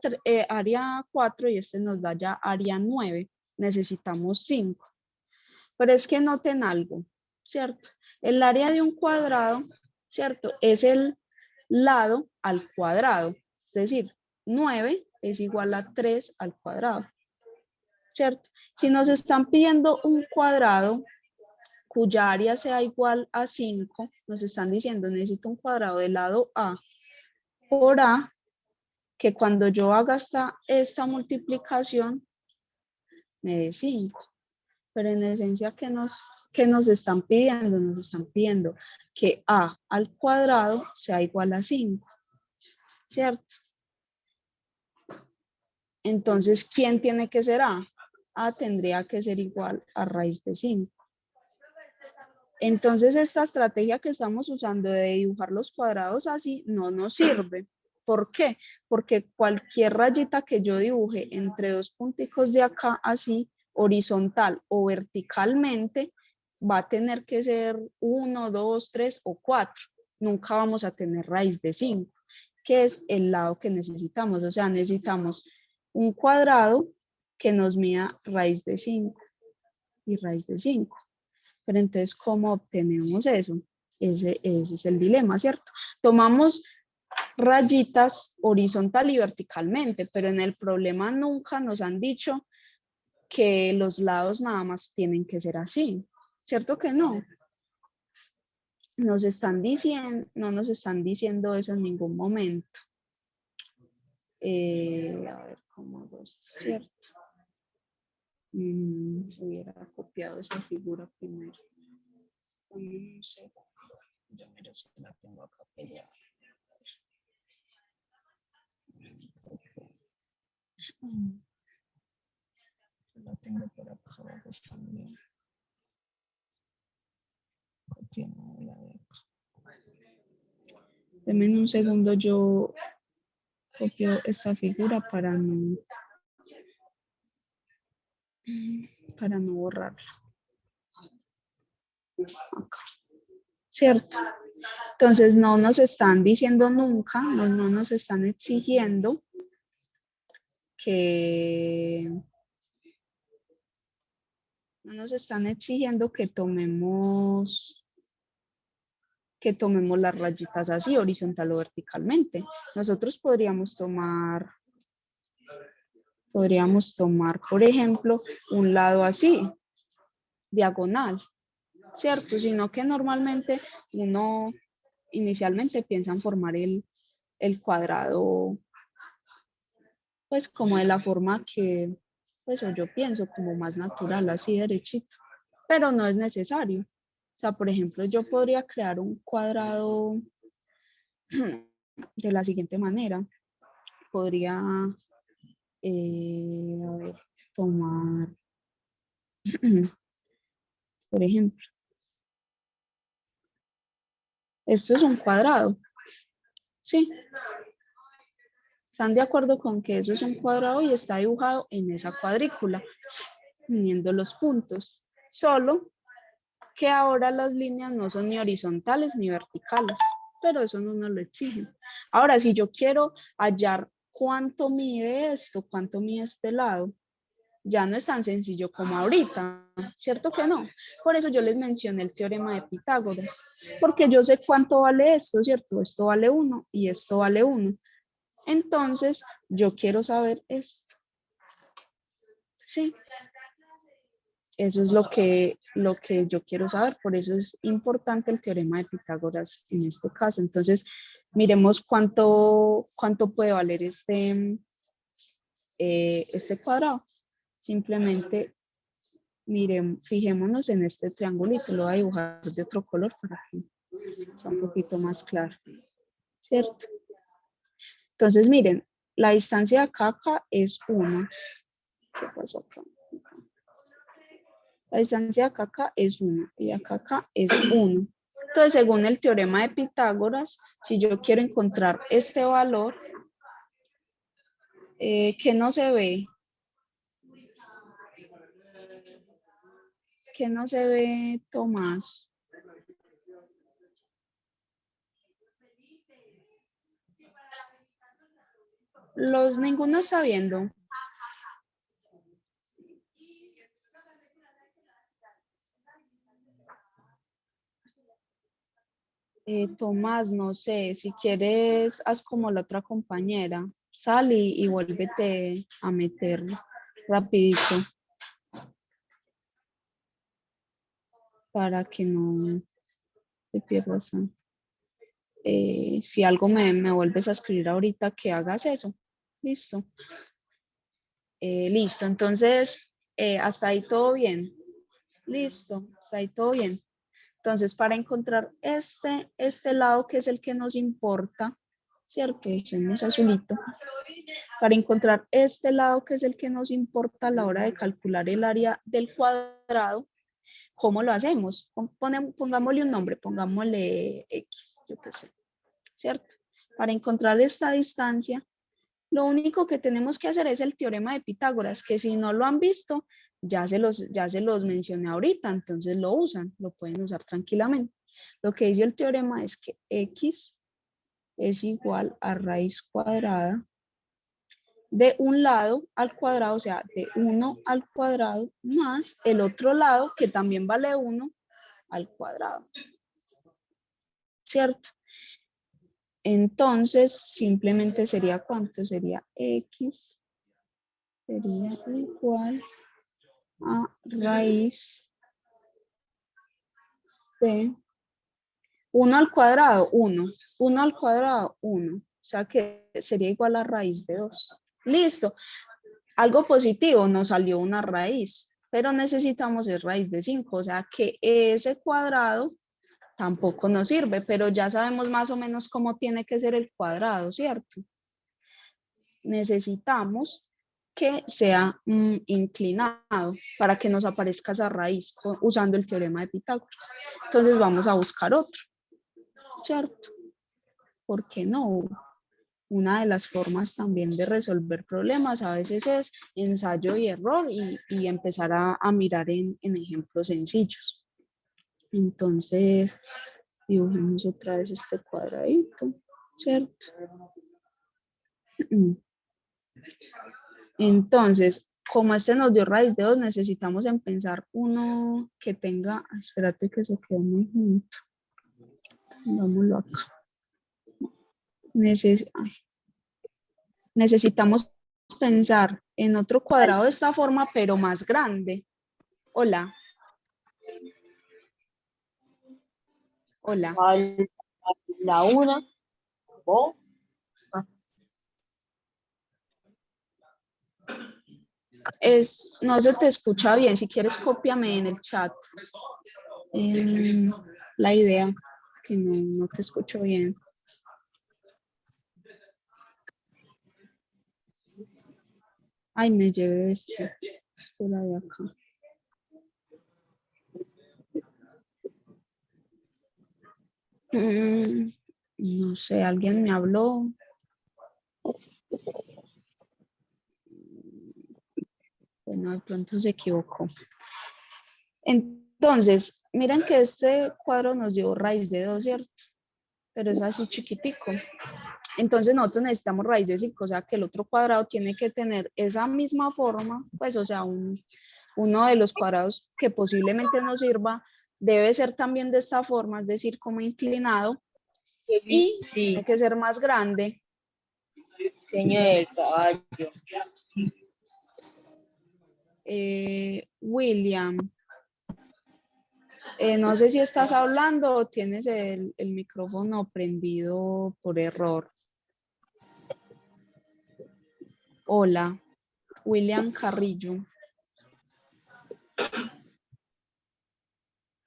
4 y este nos da ya área 9. Necesitamos 5. Pero es que noten algo, ¿cierto? El área de un cuadrado, ¿cierto? Es el lado al cuadrado. Es decir, 9 es igual a 3 al cuadrado, ¿cierto? Si nos están pidiendo un cuadrado cuya área sea igual a 5, nos están diciendo necesito un cuadrado del lado A por A, que cuando yo haga esta multiplicación me dé 5. Pero en esencia, ¿qué nos están pidiendo? Nos están pidiendo que A al cuadrado sea igual a 5, ¿cierto? Entonces, ¿quién tiene que ser A? A tendría que ser igual a raíz de 5. Entonces, esta estrategia que estamos usando de dibujar los cuadrados así no nos sirve. ¿Por qué? Porque cualquier rayita que yo dibuje entre dos punticos de acá así, horizontal o verticalmente, va a tener que ser 1, 2, 3 o 4. Nunca vamos a tener raíz de 5, que es el lado que necesitamos. O sea, necesitamos un cuadrado que nos mida raíz de 5 y raíz de 5. Pero entonces, ¿cómo obtenemos eso? Ese es el dilema, ¿cierto? Tomamos rayitas horizontal y verticalmente, pero en el problema nunca nos han dicho que los lados nada más tienen que ser así, ¿cierto que no? No nos están diciendo eso en ningún momento. A ver cómo hago esto, ¿cierto? Hubiera copiado esa figura primero. No sé, yo miro si la tengo acá pegada. La tengo por acá abajo también. Copiamos la de acá. Denme un segundo, yo copio esta figura para no borrarla. Acá. ¿cierto? Entonces no nos están diciendo nunca, no nos están exigiendo que tomemos las rayitas así, horizontal o verticalmente. Nosotros podríamos tomar, por ejemplo, un lado así, diagonal, ¿cierto? Sino que normalmente uno inicialmente piensa en formar el cuadrado, pues como de la forma que, pues o yo pienso como más natural, así derechito, pero no es necesario. O sea, por ejemplo, yo podría crear un cuadrado de la siguiente manera. Podría, a ver, tomar, por ejemplo, esto es un cuadrado, ¿sí? ¿Están de acuerdo con que eso es un cuadrado y está dibujado en esa cuadrícula, uniendo los puntos? Solo que ahora las líneas no son ni horizontales ni verticales, pero eso no nos lo exigen. Ahora, si yo quiero hallar cuánto mide esto, cuánto mide este lado, ya no es tan sencillo como ahorita, ¿cierto que no? Por eso yo les mencioné el teorema de Pitágoras, porque yo sé cuánto vale esto, ¿cierto? Esto vale 1 y esto vale 1. Entonces, yo quiero saber esto, ¿sí? Eso es lo que yo quiero saber, por eso es importante el teorema de Pitágoras en este caso. Entonces, miremos cuánto puede valer este cuadrado. Simplemente fijémonos en este triangulito, lo voy a dibujar de otro color para que sea un poquito más claro, ¿cierto? Entonces, miren, la distancia de acá es 1. ¿Qué pasó acá? La distancia de acá es 1 y de acá es 1. Entonces, según el teorema de Pitágoras, si yo quiero encontrar este valor, que no se ve, Tomás. Ninguno está viendo. Tomás, no sé, si quieres, haz como la otra compañera. Sal y vuélvete a meter rapidito para que no te pierdas tanto. Si algo me vuelves a escribir ahorita que hagas eso. Listo. Listo, entonces, hasta ahí todo bien. Listo, hasta ahí todo bien. Entonces, para encontrar este lado que es el que nos importa, ¿cierto? Echemos azulito. Para encontrar este lado que es el que nos importa a la hora de calcular el área del cuadrado, ¿cómo lo hacemos? Pongámosle un nombre, pongámosle X, yo qué sé, ¿cierto? Para encontrar esta distancia, lo único que tenemos que hacer es el teorema de Pitágoras, que si no lo han visto, ya se los mencioné ahorita, entonces lo usan, lo pueden usar tranquilamente. Lo que dice el teorema es que X es igual a raíz cuadrada de un lado al cuadrado, o sea, de 1 al cuadrado, más el otro lado, que también vale 1 al cuadrado. ¿Cierto? Entonces, simplemente sería ¿cuánto? Sería X, sería igual a raíz de 1 al cuadrado, 1. 1 al cuadrado, 1. O sea que sería igual a raíz de 2. Listo. Algo positivo, nos salió una raíz, pero necesitamos el raíz de 5. O sea que ese cuadrado tampoco nos sirve, pero ya sabemos más o menos cómo tiene que ser el cuadrado, ¿cierto? Necesitamos que sea inclinado para que nos aparezca esa raíz usando el teorema de Pitágoras. Entonces vamos a buscar otro, ¿cierto? ¿Por qué no? Una de las formas también de resolver problemas a veces es ensayo y error y empezar a mirar en ejemplos sencillos. Entonces, Dibujemos otra vez este cuadradito, ¿cierto? Entonces, como este nos dio raíz de 2, necesitamos empezar uno que tenga, espérate que eso quedó muy junto. Vámonos acá. Necesitamos pensar en otro cuadrado de esta forma, pero más grande. Hola. Hola. La una. O. No se te escucha bien. Si quieres, cópiame en el chat la idea, que no te escucho bien. Ay, me llevé esto la de acá. No sé, alguien me habló. Bueno, de pronto se equivocó. Entonces, miren que este cuadro nos dio raíz de 2, ¿cierto? Pero es así chiquitico. Entonces nosotros necesitamos raíz de 5, o sea que el otro cuadrado tiene que tener esa misma forma, pues o sea, uno de los cuadrados que posiblemente nos sirva debe ser también de esta forma, es decir, como inclinado, y Sí, tiene que ser más grande. diseño del caballo. William, no sé si estás hablando o tienes el micrófono prendido por error. Hola, William Carrillo.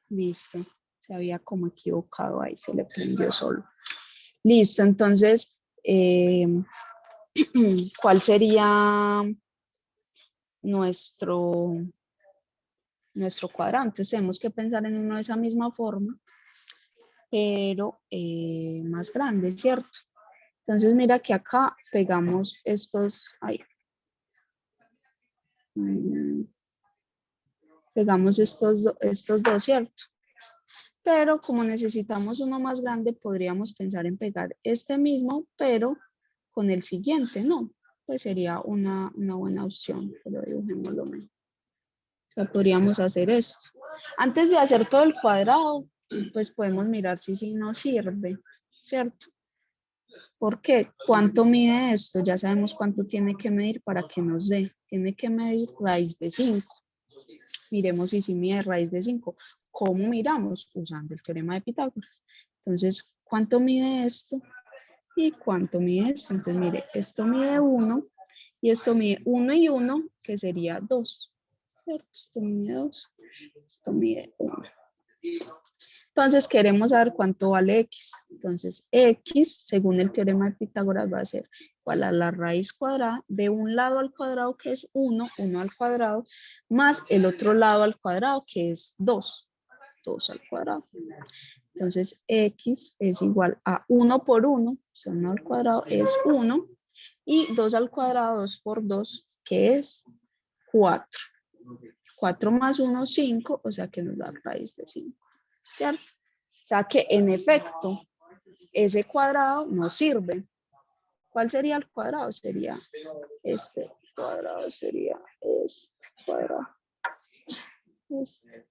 Listo, se había como equivocado ahí, se le prendió solo. Listo, entonces, ¿cuál sería nuestro cuadrado? Entonces tenemos que pensar en uno de esa misma forma, pero más grande, ¿cierto? Entonces mira que acá pegamos estos, ahí. Pegamos estos dos, ¿cierto? Pero como necesitamos uno más grande, podríamos pensar en pegar este mismo, pero con el siguiente, ¿no? Pues sería una buena opción, pero dibujémoslo mejor. O sea, podríamos hacer esto. Antes de hacer todo el cuadrado, pues podemos mirar si nos sirve, ¿cierto? ¿Por qué? ¿Cuánto mide esto? Ya sabemos cuánto tiene que medir para que nos dé. Tiene que medir raíz de 5. Miremos si mide raíz de 5. ¿Cómo miramos? Usando el teorema de Pitágoras. Entonces, ¿cuánto mide esto? ¿Y cuánto mide esto? Entonces, mire, esto mide 1 y esto mide 1 y 1, que sería 2. Esto mide 2, esto mide 1. Entonces, queremos saber cuánto vale x. Entonces, x, según el teorema de Pitágoras, va a ser igual a la raíz cuadrada de un lado al cuadrado, que es 1 al cuadrado, más el otro lado al cuadrado, que es 2 al cuadrado. Entonces, x es igual a 1 por 1, o sea, 1 al cuadrado es 1, y 2 al cuadrado, 2 por 2, que es 4. 4 más 1, 5, o sea que nos da raíz de 5, ¿cierto? O sea que en efecto, ese cuadrado nos sirve. ¿Cuál sería el cuadrado? Sería este cuadrado, sería este cuadrado. Este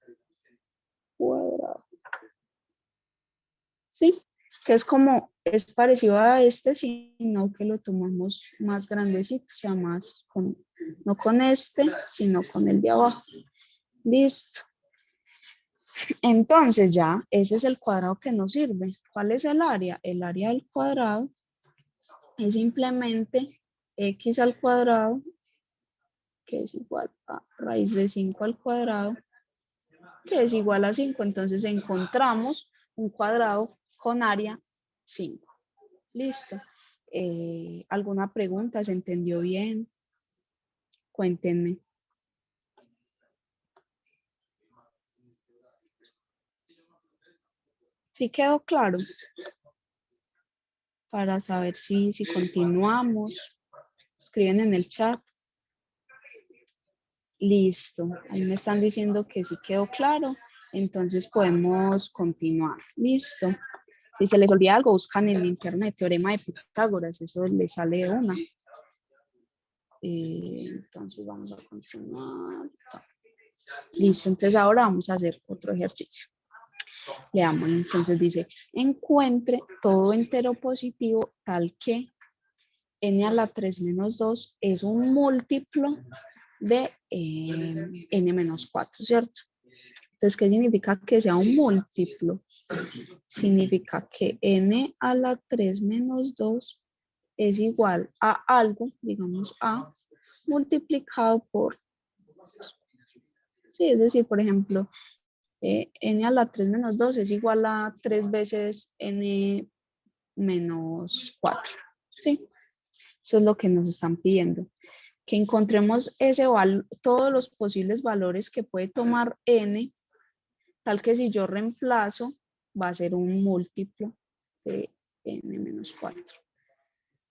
cuadrado. ¿Sí? Que es como, es parecido a este, sino que lo tomamos más grandecito, o sea, más con, no con este, sino con el de abajo. Listo. Entonces ya, ese es el cuadrado que nos sirve. ¿Cuál es el área? El área del cuadrado es simplemente x al cuadrado, que es igual a raíz de 5 al cuadrado, que es igual a 5. Entonces encontramos un cuadrado con área 5. Listo. ¿Alguna pregunta? ¿Se entendió bien? Cuéntenme. ¿Sí quedó claro? Para saber si continuamos. Escriben en el chat. Listo. Ahí me están diciendo que sí quedó claro. Entonces podemos continuar. Listo. Si se les olvida algo, buscan en internet teorema de Pitágoras, eso les sale de una. Entonces vamos a continuar. Listo, entonces ahora vamos a hacer otro ejercicio. Leamos, entonces dice, encuentre todo entero positivo tal que n a la 3 menos 2 es un múltiplo de n menos 4, ¿cierto? Entonces, ¿qué significa que sea un múltiplo? Significa que n a la 3 menos 2 es igual a algo, digamos a, multiplicado por, sí, es decir, por ejemplo, n a la 3 menos 2 es igual a 3 veces n menos 4, ¿sí? Eso es lo que nos están pidiendo. Que encontremos todos los posibles valores que puede tomar n, tal que si yo reemplazo, va a ser un múltiplo de n menos 4.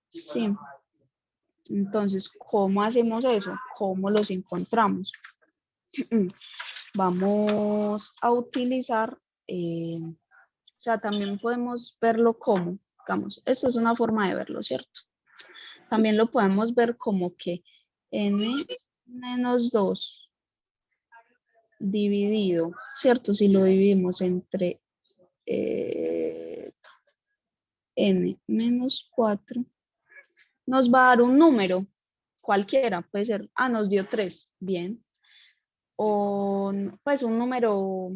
Sí. Entonces, ¿cómo hacemos eso? ¿Cómo los encontramos? Vamos a utilizar, o sea, también podemos verlo como, digamos, esto es una forma de verlo, ¿cierto? También lo podemos ver como que n menos 2 dividido, ¿cierto? Si lo dividimos entre n menos 4, nos va a dar un número, cualquiera, puede ser, nos dio 3, bien. O pues un número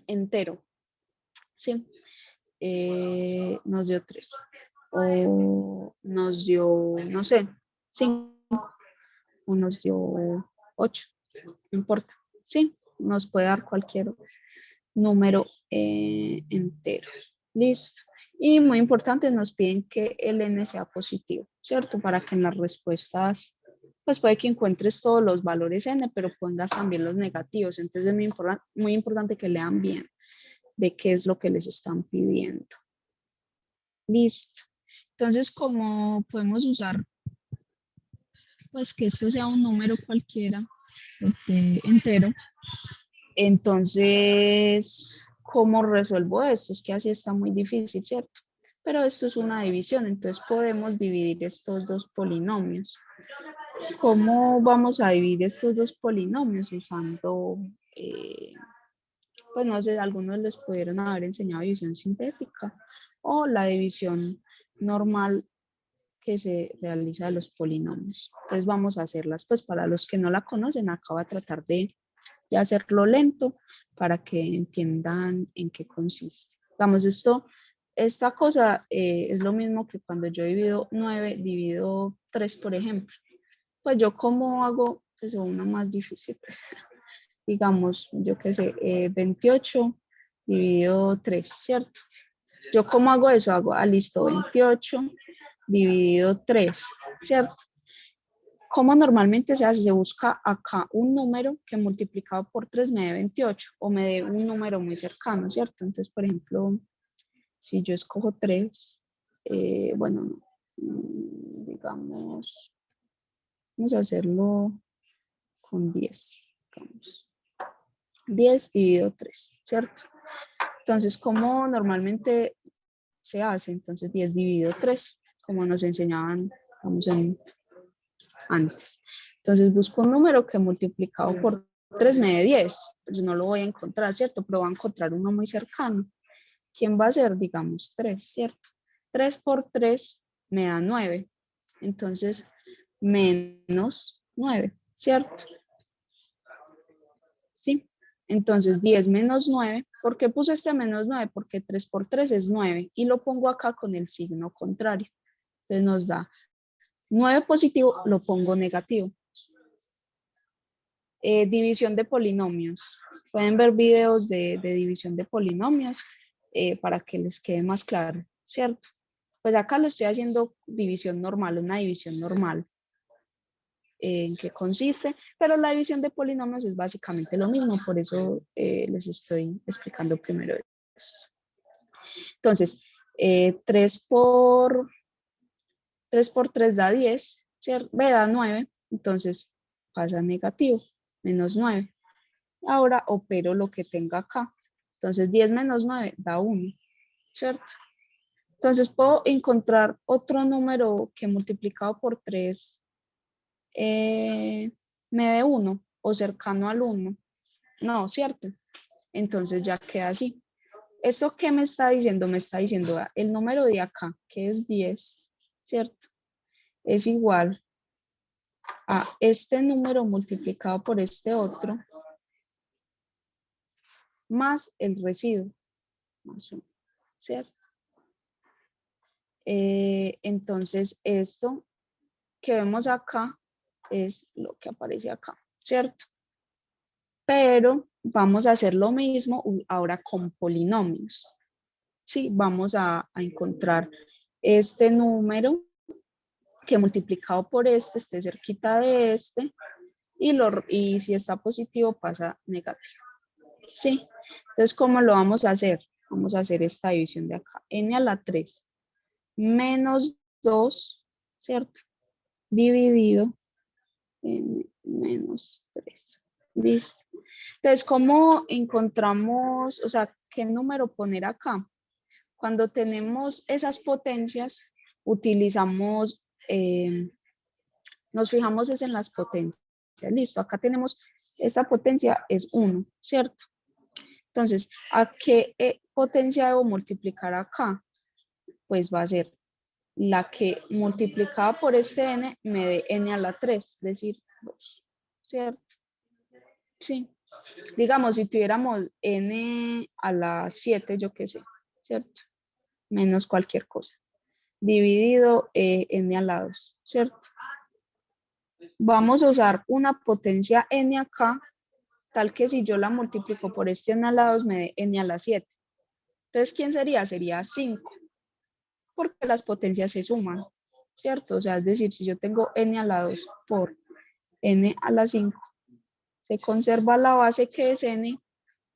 entero, ¿sí? Nos dio 3. O nos dio, no sé, 5. O nos dio 8, no importa, ¿sí? Nos puede dar cualquier número entero. Listo. Y muy importante, nos piden que el n sea positivo, ¿cierto? Para que en las respuestas, pues puede que encuentres todos los valores n, pero pongas también los negativos. Entonces es muy importante que lean bien de qué es lo que les están pidiendo. Listo. Entonces, como podemos usar, pues que esto sea un número cualquiera, entero, entonces, ¿cómo resuelvo esto? Es que así está muy difícil, ¿cierto? Pero esto es una división, entonces podemos dividir estos dos polinomios. ¿Cómo vamos a dividir estos dos polinomios? Usando, pues no sé, algunos les pudieron haber enseñado división sintética o la división normal que se realiza de los polinomios. Entonces vamos a hacerlas, pues para los que no la conocen, acá va a tratar de hacerlo lento para que entiendan en qué consiste. Vamos, esta cosa es lo mismo que cuando yo divido 9, divido 3, por ejemplo. Pues yo cómo hago, pues uno más difícil, pues, digamos, yo qué sé, 28 dividido 3, ¿cierto? Yo cómo hago eso, hago, listo, 28 dividido 3, ¿cierto? ¿Cómo normalmente se hace? Se busca acá un número que multiplicado por 3 me dé 28 o me dé un número muy cercano, ¿cierto? Entonces, por ejemplo, si yo escojo 3, bueno, digamos, vamos a hacerlo con 10, digamos. 10 dividido 3, ¿cierto? Entonces, ¿cómo normalmente se hace? Entonces, 10 dividido 3, como nos enseñaban, vamos antes. Entonces busco un número que multiplicado por 3 me dé 10. Pues no lo voy a encontrar, ¿cierto? Pero voy a encontrar uno muy cercano. ¿Quién va a ser? Digamos 3, ¿cierto? 3 por 3 me da 9. Entonces, menos 9, ¿cierto? ¿Sí? Entonces, 10 menos 9. ¿Por qué puse este menos 9? Porque 3 por 3 es 9. Y lo pongo acá con el signo contrario. Entonces nos da 9 positivo, lo pongo negativo. División de polinomios. Pueden ver videos de división de polinomios para que les quede más claro, ¿cierto? Pues acá lo estoy haciendo división normal, una división normal. ¿En qué consiste? Pero la división de polinomios es básicamente lo mismo, por eso les estoy explicando primero esto. Entonces, 3 por 3 da 10, ¿cierto? Da 9, entonces pasa negativo, menos 9. Ahora opero lo que tenga acá. Entonces 10 menos 9 da 1, ¿cierto? Entonces puedo encontrar otro número que multiplicado por 3 me dé 1 o cercano al 1. No, ¿cierto? Entonces ya queda así. ¿Eso qué me está diciendo? Me está diciendo el número de acá, que es 10, ¿cierto? Es igual a este número multiplicado por este otro más el residuo, más 1, ¿cierto? Entonces esto que vemos acá es lo que aparece acá, ¿cierto? Pero vamos a hacer lo mismo ahora con polinomios. Sí, vamos a encontrar este número que multiplicado por este esté cerquita de este y si está positivo pasa negativo. Sí, entonces ¿cómo lo vamos a hacer? Vamos a hacer esta división de acá. N a la 3 menos 2, ¿cierto? Dividido en menos 3. Listo. Entonces, ¿cómo encontramos, o sea, qué número poner acá? Cuando tenemos esas potencias, utilizamos, nos fijamos es en las potencias. Listo, acá tenemos, esta potencia es 1, ¿cierto? Entonces, ¿a qué potencia debo multiplicar acá? Pues va a ser la que multiplicada por este n me dé n a la 3, es decir, 2, ¿cierto? Sí. Digamos, si tuviéramos n a la 7, yo qué sé, ¿cierto? Menos cualquier cosa. Dividido n a la 2, ¿cierto? Vamos a usar una potencia n acá, tal que si yo la multiplico por este n a la 2 me dé n a la 7. Entonces, ¿quién sería? Sería 5, porque las potencias se suman, ¿cierto? O sea, es decir, si yo tengo n a la 2 por n a la 5, se conserva la base que es n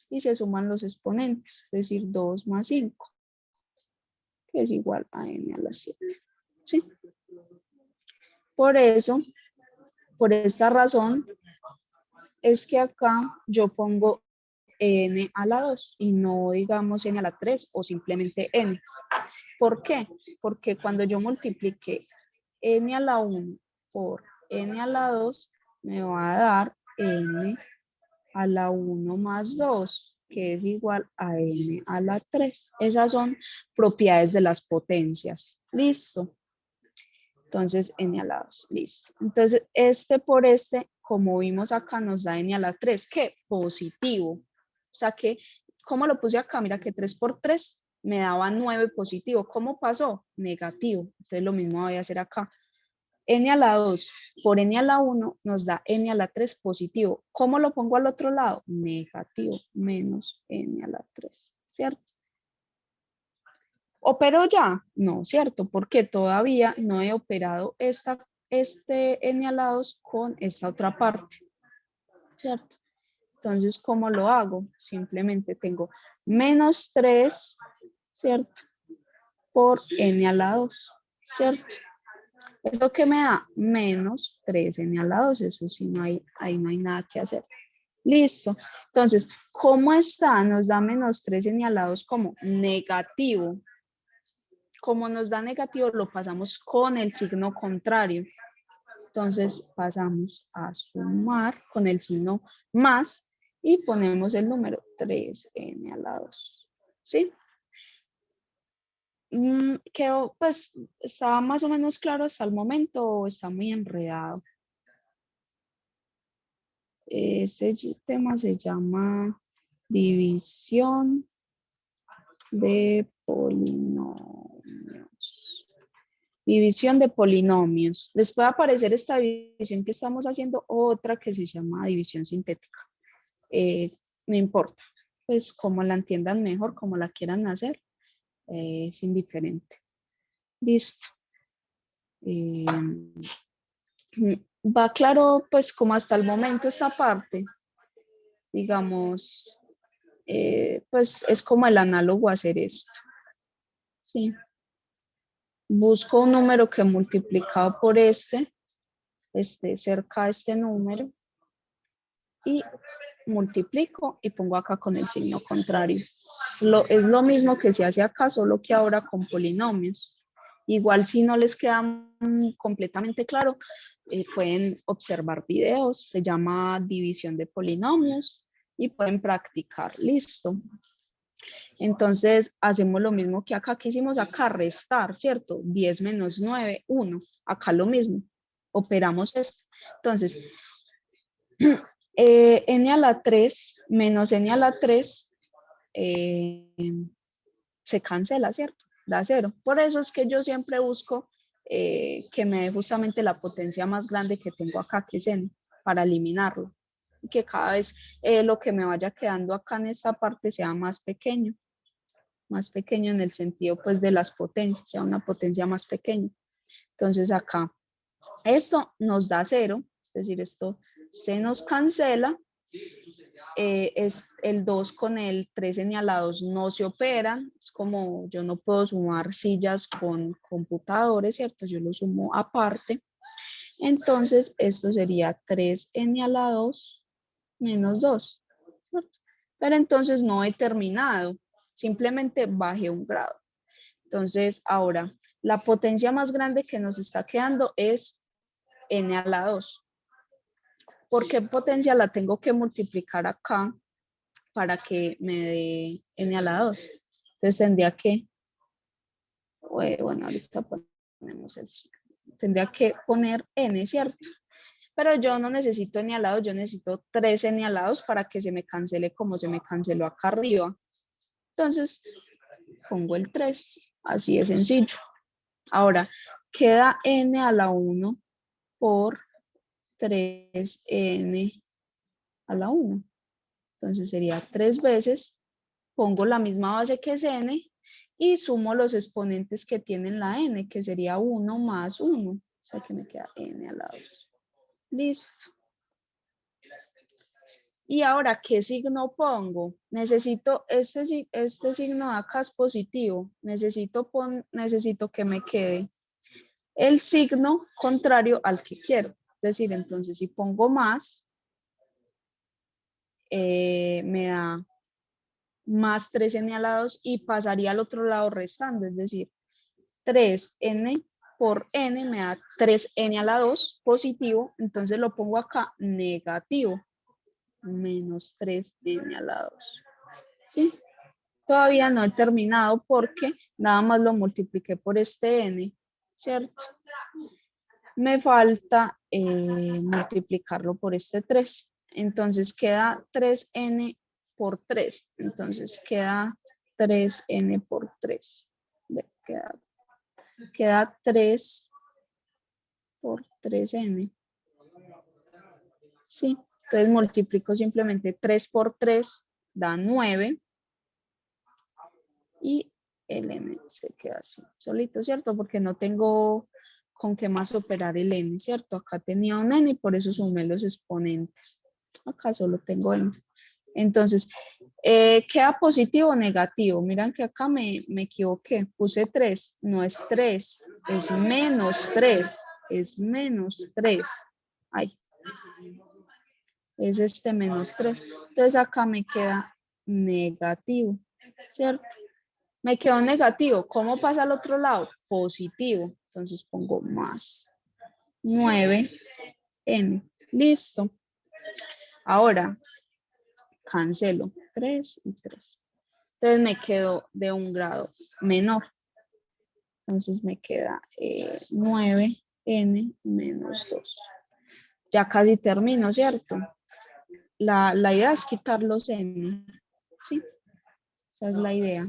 y se suman los exponentes, es decir, 2 más 5, que es igual a n a la 7, ¿sí? Por eso, por esta razón, es que acá yo pongo n a la 2 y no digamos n a la 3 o simplemente n. ¿Por qué? Porque cuando yo multiplique n a la 1 por n a la 2, me va a dar n a la 1 más 2, que es igual a n a la 3. Esas son propiedades de las potencias. Listo. Entonces, n a la 2, listo. Entonces, este por este, como vimos acá, nos da n a la 3, ¿qué? Positivo. O sea que, ¿cómo lo puse acá? Mira que 3 por 3 me daba 9 positivo. ¿Cómo pasó? Negativo. Entonces, lo mismo voy a hacer acá. N a la 2 por n a la 1 nos da n a la 3 positivo. ¿Cómo lo pongo al otro lado? Negativo, menos n a la 3, ¿cierto? ¿Operó ya? No, ¿cierto? Porque todavía no he operado este n a la 2 con esta otra parte, ¿cierto? Entonces, ¿cómo lo hago? Simplemente tengo menos 3, ¿cierto? Por n a la 2, ¿cierto? ¿Eso qué me da? Menos 3n a la 2, eso sí, ahí no hay nada que hacer. Listo. Entonces, ¿cómo está? Nos da menos 3n a la 2 como negativo. Como nos da negativo, lo pasamos con el signo contrario. Entonces, pasamos a sumar con el signo más y ponemos el número 3n a la 2. ¿Sí? Quedó, pues, ¿está más o menos claro hasta el momento o está muy enredado? Ese tema se llama división de polinomios. División de polinomios. Les puede aparecer esta división que estamos haciendo, otra que se llama división sintética. No importa, pues como la entiendan mejor, como la quieran hacer, es indiferente. Listo. Va claro, pues como hasta el momento esta parte, digamos, pues es como el análogo a hacer esto. Sí. Busco un número que multiplicado por esté cerca de este número y multiplico y pongo acá con el signo contrario. Es lo mismo que se hace acá, solo que ahora con polinomios. Igual si no les queda completamente claro, pueden observar videos, se llama división de polinomios y pueden practicar, listo. Entonces hacemos lo mismo que acá, que hicimos acá, restar, ¿cierto? 10 menos 9, 1, acá lo mismo, operamos esto. Entonces, n a la 3 menos n a la 3 se cancela, ¿cierto? Da 0. Por eso es que yo siempre busco que me dé justamente la potencia más grande que tengo acá, que es n, para eliminarlo. Y que cada vez lo que me vaya quedando acá en esta parte sea más pequeño en el sentido pues de las potencias, sea una potencia más pequeña. Entonces acá, esto nos da 0, es decir, esto se nos cancela. Es el 2 con el 3 señalados no se operan, es como yo no puedo sumar sillas con computadores, ¿cierto? Yo lo sumo aparte. Entonces esto sería 3n a la 2 menos 2, ¿cierto? Pero entonces no he terminado, simplemente bajé un grado. Entonces ahora la potencia más grande que nos está quedando es n a la 2. ¿Por qué potencia la tengo que multiplicar acá para que me dé n a la 2? Entonces tendría que, bueno, ahorita ponemos el signo. Tendría que poner n, ¿cierto? Pero yo no necesito n a la 2, yo necesito 3n a la 2 para que se me cancele como se me canceló acá arriba. Entonces pongo el 3, así de sencillo. Ahora, queda n a la 1 por 3n a la 1. Entonces sería 3 veces, pongo la misma base que es n y sumo los exponentes que tienen la n, que sería 1 más 1. O sea que me queda n a la 2. Listo. Y ahora, ¿qué signo pongo? Necesito, este signo de acá es positivo. Necesito que me quede el signo contrario al que quiero. Es decir, entonces si pongo más, me da más 3n a la 2 y pasaría al otro lado restando. Es decir, 3n por n me da 3n a la 2 positivo. Entonces lo pongo acá negativo. Menos 3n a la 2. ¿Sí? Todavía no he terminado porque nada más lo multipliqué por este n, ¿cierto? Me falta multiplicarlo por este 3. Entonces queda 3n por 3. Entonces queda 3n por 3. Queda 3 por 3n. Sí, entonces multiplico simplemente 3 por 3, da 9. Y el n se queda así, solito, ¿cierto? Porque no tengo con qué más operar el n, ¿cierto? Acá tenía un n y por eso sumé los exponentes. Acá solo tengo n. Entonces, ¿queda positivo o negativo? Miren que acá me equivoqué. Puse 3. No es 3. Es menos 3. Es menos 3. Ay. Es este menos 3. Entonces acá me queda negativo, ¿cierto? Me quedó negativo. ¿Cómo pasa al otro lado? Positivo. Entonces pongo más 9n. Listo. Ahora cancelo 3 y 3. Entonces me quedo de un grado menor. Entonces me queda 9n menos 2. Ya casi termino, ¿cierto? La idea es quitar los n. ¿Sí? Esa es la idea.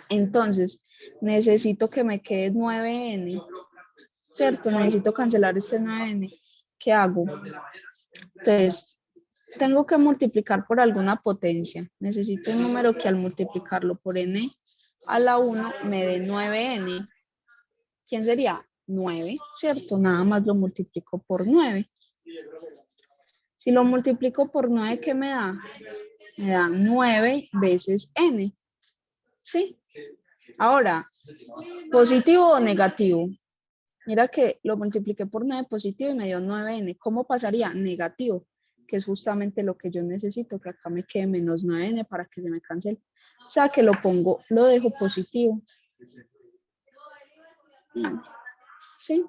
Entonces, necesito que me quede 9n, ¿cierto? Necesito cancelar este 9n. ¿Qué hago? Entonces, tengo que multiplicar por alguna potencia. Necesito un número que al multiplicarlo por n a la 1 me dé 9n. ¿Quién sería? 9, ¿cierto? Nada más lo multiplico por 9. Si lo multiplico por 9, ¿qué me da? Me da 9 veces n. ¿Sí? Ahora, ¿positivo o negativo? Mira que lo multipliqué por 9 positivo y me dio 9n. ¿Cómo pasaría? Negativo. que es justamente lo que yo necesito, que acá me quede menos 9n para que se me cancele. O sea que lo pongo, lo dejo positivo. ¿Sí?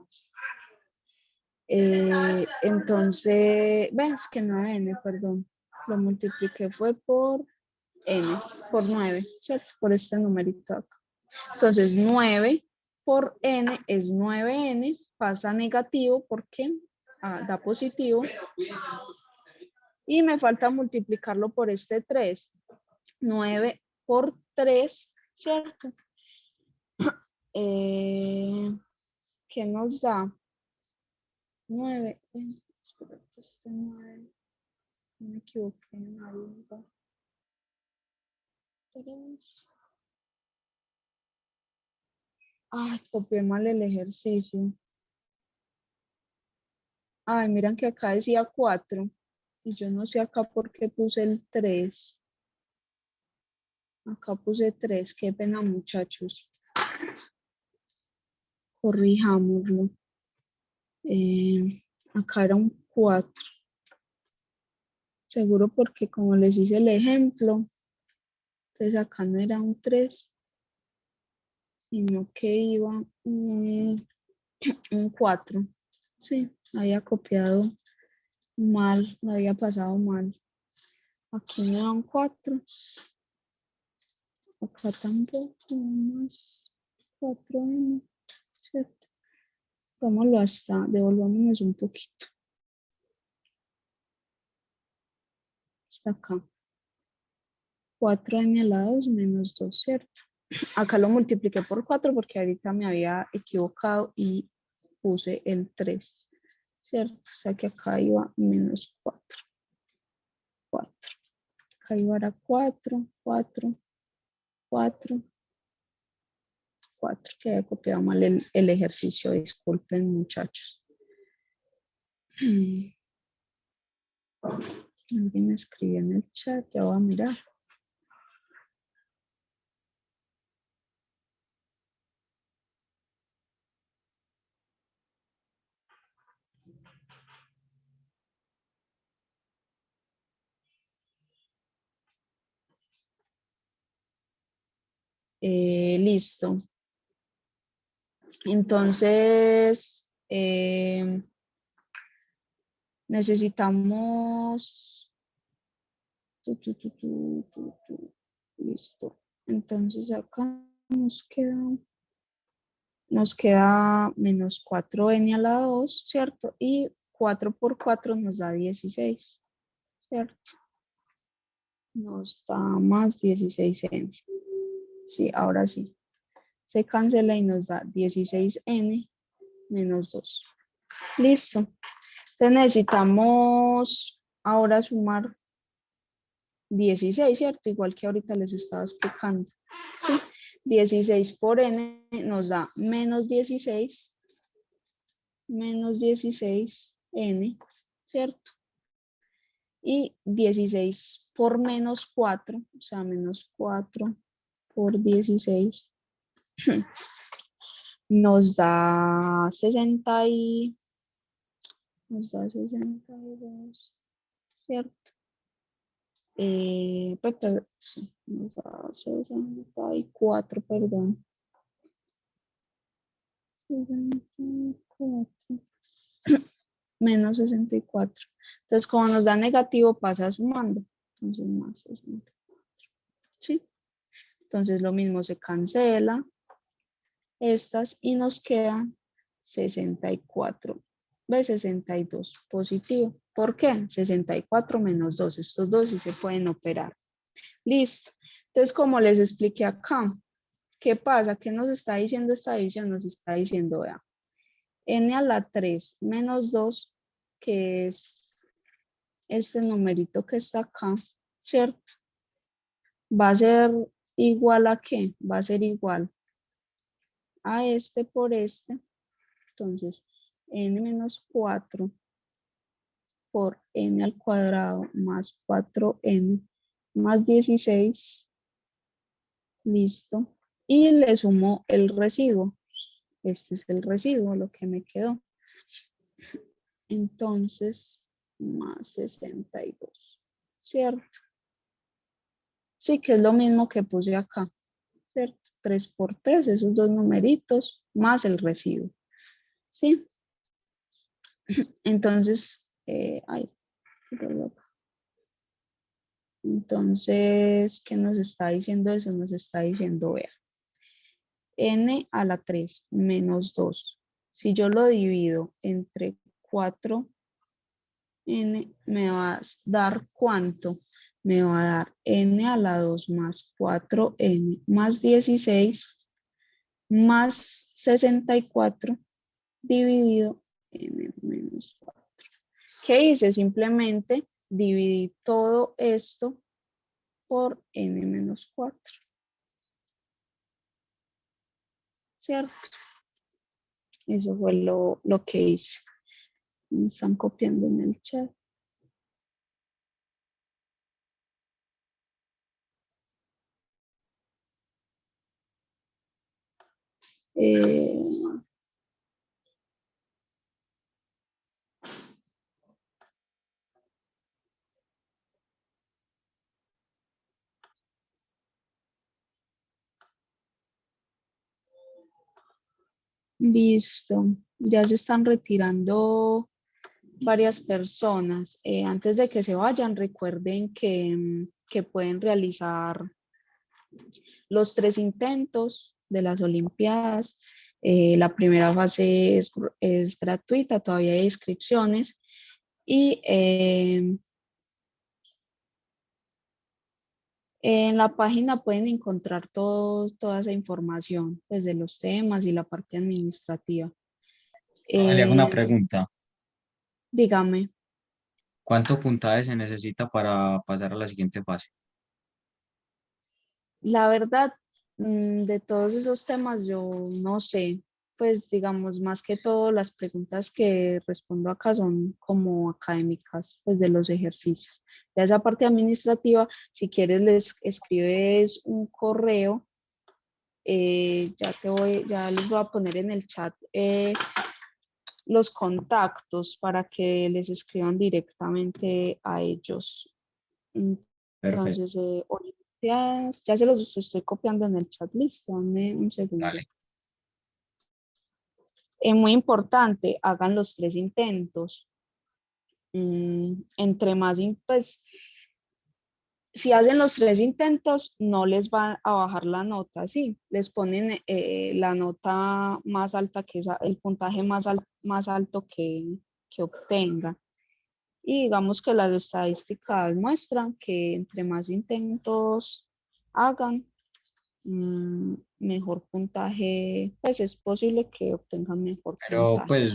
Entonces, ves que 9n, perdón, lo multipliqué fue por n, por 9, ¿cierto? Por este numerito acá. Entonces, 9 por n es 9n, pasa a negativo porque da positivo. Y me falta multiplicarlo por este 3. 9 por 3, ¿cierto? ¿Qué nos da? 9. Espérate, este 9. No me equivoqué en algo. 3. Ay, copié mal el ejercicio. Ay, miran que acá decía 4. Y yo no sé acá por qué puse el 3. Acá puse 3. Qué pena, muchachos. Corrijámoslo. Acá era un 4. Seguro porque como les hice el ejemplo, entonces acá no era un 3, sino que iba un 4. Sí, había copiado mal, lo había pasado mal. Aquí me da un 4. Acá tampoco, más 4n, ¿cierto? Vámonos hasta, devolvámonos un poquito. Hasta acá. 4n a la 2 menos 2, ¿cierto? Acá lo multipliqué por 4 porque ahorita me había equivocado y puse el 3, ¿cierto? O sea que acá iba menos 4. 4. Acá iba a 4, 4, 4, 4. Que había copiado mal el ejercicio. Disculpen, muchachos. Alguien me escribió en el chat, ya voy a mirar. Listo. Entonces, necesitamos... Listo. Entonces acá nos queda menos 4n a la 2, ¿cierto? Y 4 por 4 nos da 16, ¿cierto? Nos da más 16n. Sí, ahora sí. Se cancela y nos da 16n menos 2. Listo. Entonces necesitamos ahora sumar 16, ¿cierto? Igual que ahorita les estaba explicando. ¿Sí? 16 por n nos da menos 16 n, ¿cierto? Y 16 por menos 4, o sea, menos 4 por 16, nos da 62, ¿cierto? Sí, nos da 64, perdón. 64. Menos 64. Entonces, como nos da negativo, pasa sumando. Entonces, más 64. ¿Sí? Entonces, lo mismo se cancela estas y nos quedan 64. ¿Ves? 62 positivo. ¿Por qué? 64 menos 2. Estos dos sí se pueden operar. Listo. Entonces, como les expliqué acá, ¿qué pasa? ¿Qué nos está diciendo esta división? Nos está diciendo, vea, n a la 3 menos 2, que es este numerito que está acá, ¿cierto? Va a ser igual a ¿qué? Va a ser igual a este por este. Entonces, n menos 4 por n al cuadrado más 4n más 16. Listo. Y le sumo el residuo. Este es el residuo, lo que me quedó. Entonces, más 62, ¿cierto? Sí, que es lo mismo que puse acá, ¿cierto? 3 por 3, esos dos numeritos, más el residuo, ¿sí? Entonces, entonces, ¿qué nos está diciendo eso? Nos está diciendo, vea, n a la 3 menos 2. Si yo lo divido entre 4n, me va a dar ¿cuánto? Me va a dar n a la 2 más 4n más 16 más 64 dividido n menos 4. ¿Qué hice? Simplemente dividí todo esto por n menos 4. ¿Cierto? Eso fue lo que hice. Me están copiando en el chat. Listo. Ya se están retirando varias personas. Antes de que se vayan, recuerden que pueden realizar los 3 intentos de las Olimpiadas. La primera fase es gratuita, todavía hay inscripciones. Y en la página pueden encontrar toda esa información, pues de los temas y la parte administrativa. Le hago una pregunta. Dígame. ¿Cuánto puntaje se necesita para pasar a la siguiente fase? La verdad, de todos esos temas yo no sé, pues digamos, más que todo las preguntas que respondo acá son como académicas, pues de los ejercicios. Ya esa parte administrativa, si quieres les escribes un correo, ya les voy a poner en el chat los contactos para que les escriban directamente a ellos. Perfecto. Entonces, Olimpiadas, ya se los estoy copiando en el chat, listo, dame un segundo. Dale. Es muy importante, hagan los 3 intentos. Entre más, pues, si hacen los 3 intentos, no les va a bajar la nota, sí, les ponen la nota más alta que esa, el puntaje más alto que obtenga. Y digamos que las estadísticas muestran que entre más intentos hagan, mejor puntaje, pues es posible que obtengan mejor Pero puntaje. pues,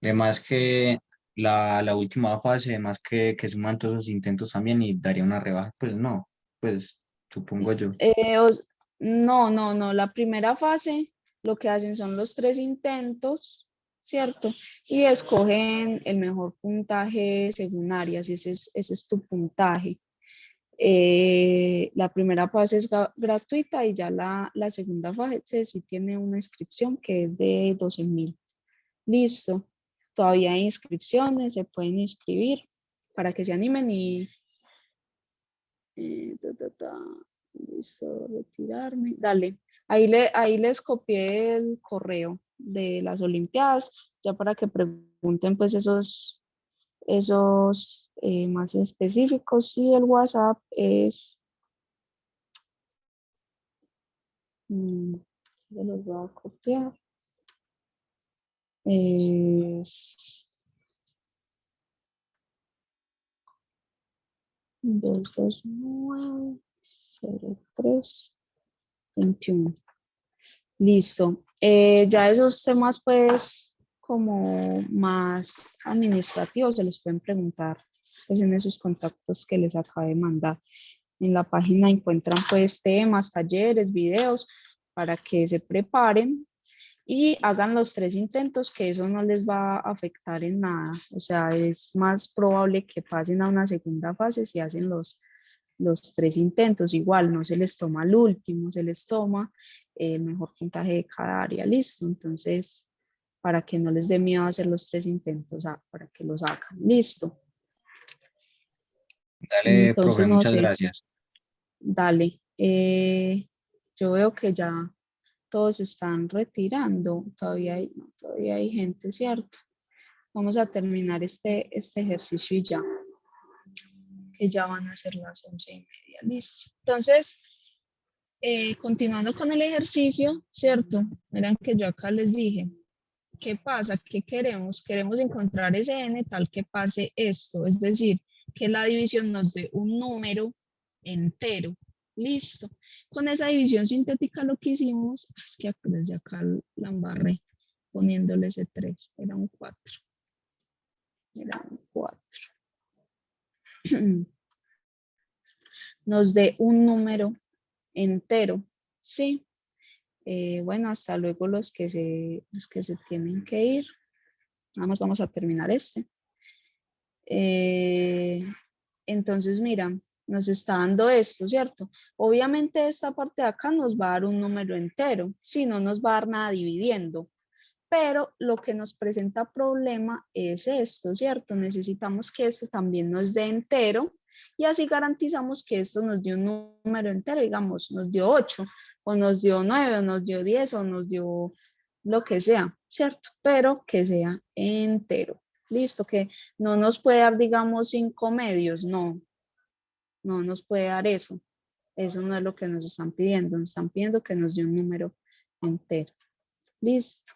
además que la última fase, además que suman todos los intentos también y daría una rebaja, pues no, pues supongo yo. No, la primera fase lo que hacen son los 3 intentos, ¿cierto? Y escogen el mejor puntaje según áreas, ese es tu puntaje. La primera fase es gratuita y ya la segunda fase sí tiene una inscripción que es de 12.000. Listo. Todavía hay inscripciones, se pueden inscribir para que se animen y... Listo, retirarme. Dale. Ahí les copié el correo de las Olimpiadas, ya para que pregunten pues esos más específicos. Y el WhatsApp es... yo los voy a copiar. Es 229-03-21. Listo. Ya esos temas, pues, como más administrativos, se los pueden preguntar pues, en esos contactos que les acabé de mandar. En la página encuentran, pues, temas, talleres, videos, para que se preparen y hagan los 3 intentos, que eso no les va a afectar en nada. O sea, es más probable que pasen a una segunda fase si hacen los 3 intentos. Igual no se les toma el último, se les toma el mejor puntaje de cada área, listo. Entonces, para que no les dé miedo hacer los 3 intentos, para que los hagan, listo. Dale, Entonces, profe, no muchas sé, gracias. dale. Yo veo que ya todos se están retirando. Todavía hay gente, ¿cierto? Vamos a terminar este ejercicio y ya, que ya van a ser las 11:30. Listo. Entonces, continuando con el ejercicio, ¿cierto? Miren que yo acá les dije, ¿qué pasa? ¿Qué queremos? Queremos encontrar ese n tal que pase esto, es decir, que la división nos dé un número entero. Listo. Con esa división sintética lo que hicimos, es que desde acá la embarré poniéndole ese 3, era un 4. Era un 4. Nos dé un número entero, ¿sí? Bueno, hasta luego los que se tienen que ir. Nada más vamos a terminar este. Entonces, mira, nos está dando esto, ¿cierto? Obviamente esta parte de acá nos va a dar un número entero, si no nos va a dar nada dividiendo. Pero lo que nos presenta problema es esto, ¿cierto? Necesitamos que esto también nos dé entero y así garantizamos que esto nos dio un número entero, digamos, nos dio 8 o nos dio 9 o nos dio 10 o nos dio lo que sea, ¿cierto? Pero que sea entero. Listo, que no nos puede dar, digamos, 5 medios, no nos puede dar eso. Eso no es lo que nos están pidiendo, nos están pidiendo que nos dé un número entero. Listo.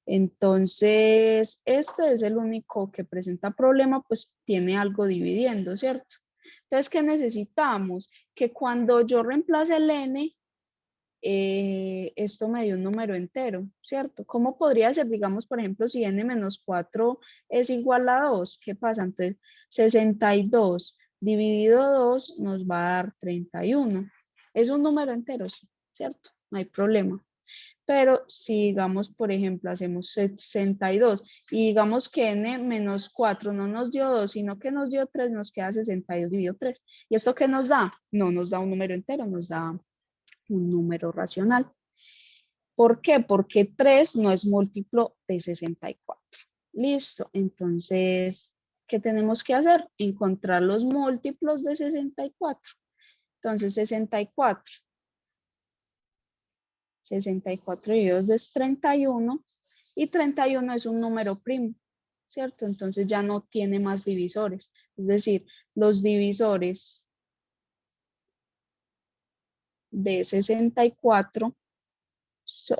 Entonces, este es el único que presenta problema, pues tiene algo dividiendo, ¿cierto? Entonces, ¿qué necesitamos? Que cuando yo reemplace el n, esto me dio un número entero, ¿cierto? ¿Cómo podría ser? Digamos, por ejemplo, si n menos 4 es igual a 2, ¿qué pasa? Entonces, 62 dividido 2 nos va a dar 31. Es un número entero, ¿cierto? No hay problema. Pero si digamos, por ejemplo, hacemos 62 y digamos que n menos 4 no nos dio 2, sino que nos dio 3, nos queda 62 dividido 3. ¿Y esto qué nos da? No nos da un número entero, nos da un número racional. ¿Por qué? Porque 3 no es múltiplo de 64. Listo, entonces, ¿qué tenemos que hacer? Encontrar los múltiplos de 64. Entonces, 64 dividido 2 es 31 y 31 es un número primo, ¿cierto? Entonces ya no tiene más divisores. Es decir, los divisores de 64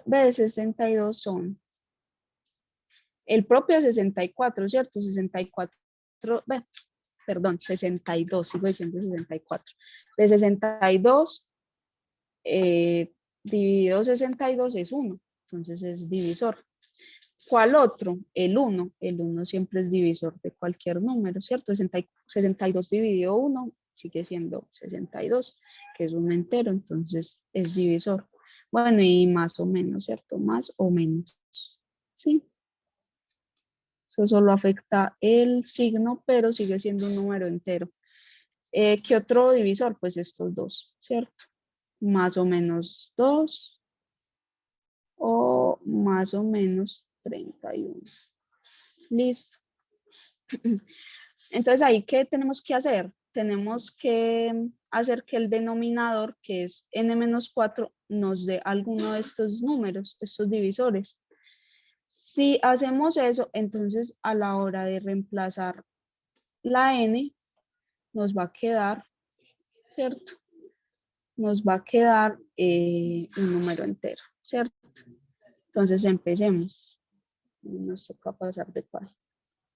de 62 son el propio 64, ¿cierto? 64, perdón, 62, sigo diciendo 64. De 62 dividido 62 es 1, entonces es divisor. ¿Cuál otro? El 1. El 1 siempre es divisor de cualquier número, ¿cierto? 62 dividido 1 sigue siendo 62, que es un entero, entonces es divisor. Bueno, y más o menos, ¿cierto? Más o menos, ¿sí? Eso solo afecta el signo, pero sigue siendo un número entero. ¿Qué otro divisor? Pues estos dos, ¿cierto? Más o menos 2 o más o menos 31. Listo. Entonces, ahí, ¿qué tenemos que hacer? Tenemos que hacer que el denominador, que es n-4, nos dé alguno de estos números, estos divisores. Si hacemos eso, entonces a la hora de reemplazar la n, nos va a quedar, ¿cierto? Nos va a quedar un número entero, ¿cierto? Entonces empecemos. Nos toca pasar de página,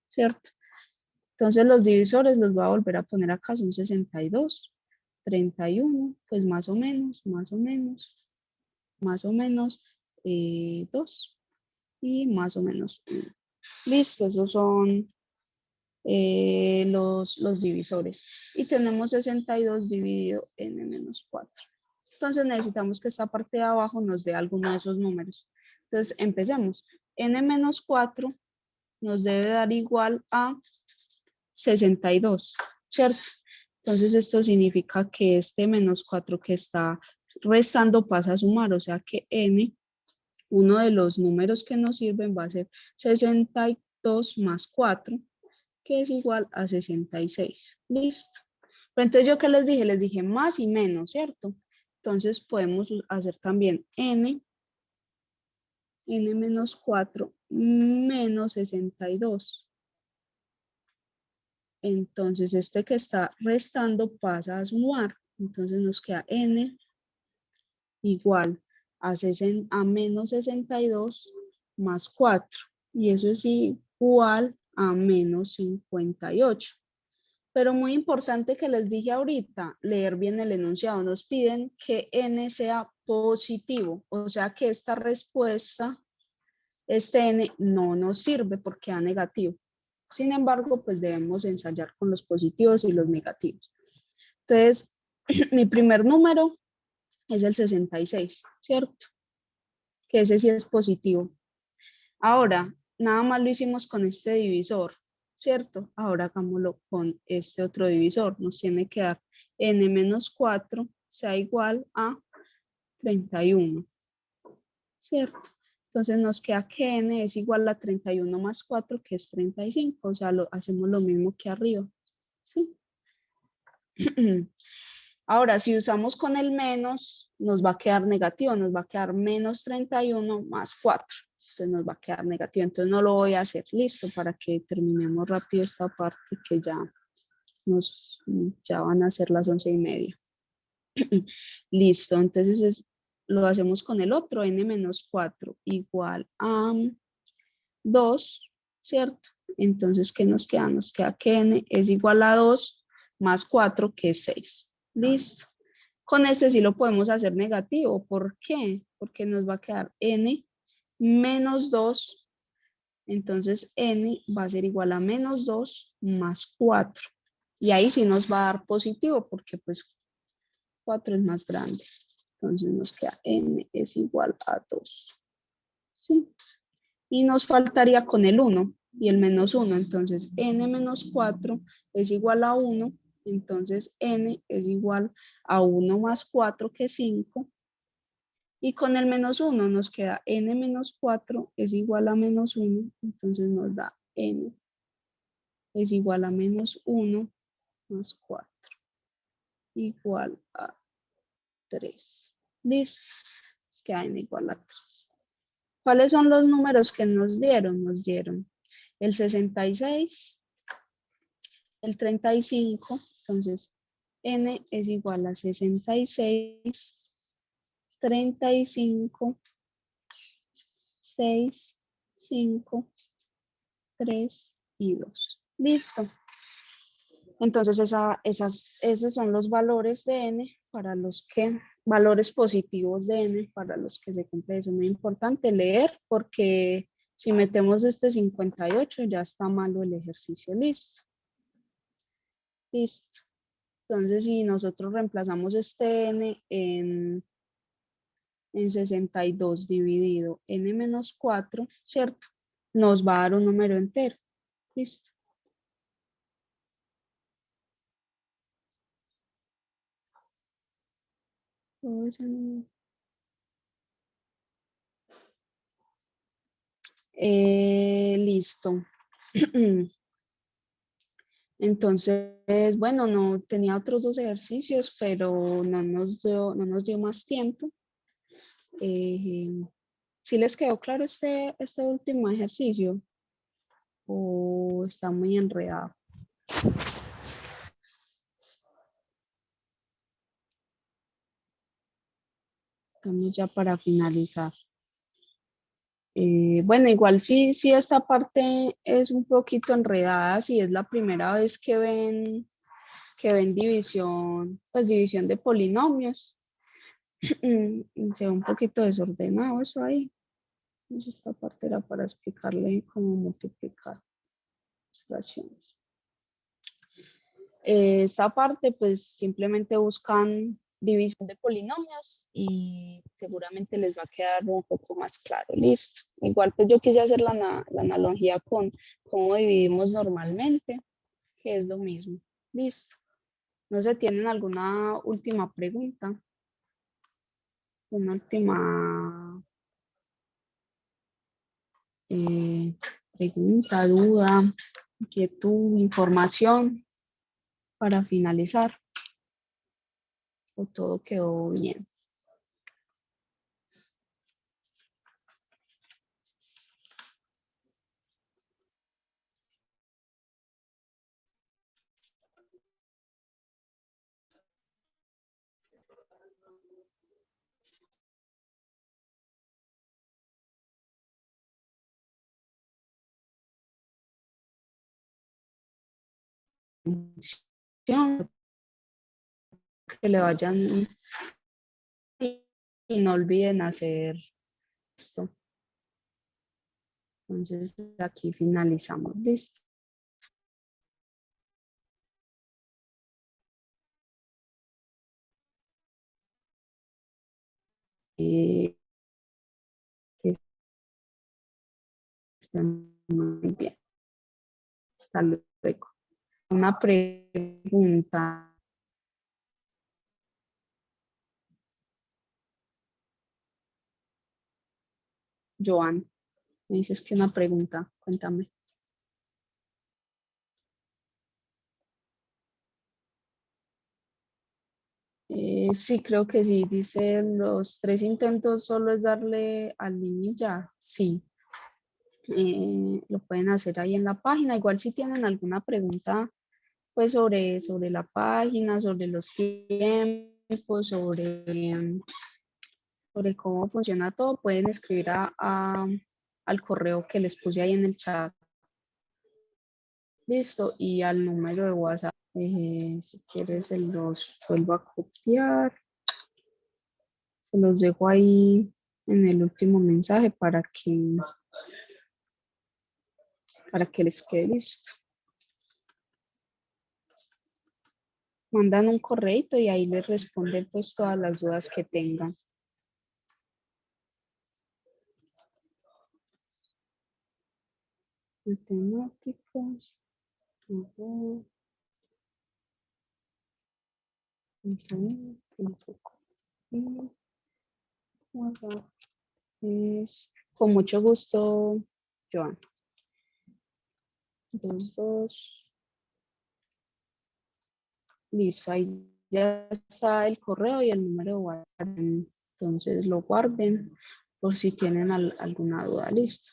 ¿cierto? Entonces los divisores los voy a volver a poner acá, son 62, 31, pues más o menos, 2 y más o menos 1. Listo, esos son los divisores. Y tenemos 62 dividido n-4. Entonces necesitamos que esta parte de abajo nos dé alguno de esos números. Entonces empecemos. n-4 nos debe dar igual a 62, ¿cierto? Entonces esto significa que este menos 4 que está restando pasa a sumar, o sea que n, uno de los números que nos sirven va a ser 62 más 4, que es igual a 66. Listo. Pero entonces yo qué les dije? Les dije más y menos, ¿cierto? Entonces podemos hacer también n menos 4 menos 62. Entonces este que está restando pasa a sumar. Entonces nos queda n igual a menos 62 más 4. Y eso es igual a menos 58. Pero muy importante que les dije ahorita, leer bien el enunciado. Nos piden que n sea positivo, o sea que esta respuesta, este n no nos sirve porque da negativo. Sin embargo, pues debemos ensayar con los positivos y los negativos. Entonces, mi primer número es el 66, ¿cierto? Que ese sí es positivo. Ahora, nada más lo hicimos con este divisor, ¿cierto? Ahora hagámoslo con este otro divisor. Nos tiene que dar n menos 4 sea igual a 31, ¿cierto? Entonces nos queda que n es igual a 31 más 4, que es 35. O sea, hacemos lo mismo que arriba, ¿sí? Ahora, si usamos con el menos, nos va a quedar negativo, nos va a quedar menos 31 más 4. Entonces nos va a quedar negativo. Entonces no lo voy a hacer. Listo, para que terminemos rápido esta parte que ya van a ser las 11:30. Listo, entonces lo hacemos con el otro, n menos 4 igual a 2, ¿cierto? Entonces, ¿qué nos queda? Nos queda que n es igual a 2 más 4, que es 6. Listo. Con este sí lo podemos hacer negativo. ¿Por qué? Porque nos va a quedar n menos 2. Entonces, n va a ser igual a menos 2 más 4. Y ahí sí nos va a dar positivo porque pues 4 es más grande. Entonces nos queda n es igual a 2. ¿Sí? Y nos faltaría con el 1 y el menos 1. Entonces n menos 4 es igual a 1. Entonces n es igual a 1 más 4, que es 5. Y con el menos 1 nos queda n menos 4 es igual a menos 1. Entonces nos da n es igual a menos 1 más 4 igual a 3. Listo. Queda n igual a 3. ¿Cuáles son los números que nos dieron? Nos dieron el 66, el 35. Entonces, n es igual a 66, 35, 6, 5, 3 y 2. Listo. Entonces, esos son los valores de n valores positivos de n para los que se cumple eso. Muy importante leer, porque si metemos este 58 ya está malo el ejercicio. Listo. Listo. Entonces, si nosotros reemplazamos este n en 62 dividido n menos 4, ¿cierto? Nos va a dar un número entero. Listo. Todo ese número. Listo. Entonces, bueno, no tenía otros dos ejercicios, pero no nos dio más tiempo. ¿Sí les quedó claro este último ejercicio? ¿O está muy enredado? Estamos ya para finalizar. Bueno, igual sí esta parte es un poquito enredada, si es la primera vez que ven división, pues división de polinomios. Se ve un poquito desordenado eso ahí. Entonces esta parte era para explicarle cómo multiplicar fracciones. Esta parte pues simplemente buscan división de polinomios y seguramente les va a quedar un poco más claro. Listo. Igual pues yo quise hacer la analogía con cómo dividimos normalmente, que es lo mismo. Listo. No sé, ¿tienen alguna última pregunta? Una última pregunta, duda, inquietud, información para finalizar. o todo quedó bien. Que le vayan y no olviden hacer esto. Entonces aquí finalizamos. Listo. Que estén muy bien. Hasta luego. Una pregunta. Joan, me dices que una pregunta, cuéntame. Sí, creo que sí. Dice los 3 intentos solo es darle al niño y ya. Sí. Lo pueden hacer ahí en la página. Igual si tienen alguna pregunta pues sobre la página, sobre los tiempos, sobre cómo funciona todo, pueden escribir al correo que les puse ahí en el chat. Listo, y al número de WhatsApp. Si quieres se los vuelvo a copiar. Se los dejo ahí en el último mensaje para que les quede listo. Mandan un correito y ahí les responden pues todas las dudas que tengan. Matemáticas. Con mucho gusto, Joan. 22. Listo, ahí ya está el correo y el número de WhatsApp. Entonces lo guarden por si tienen alguna duda. Listo.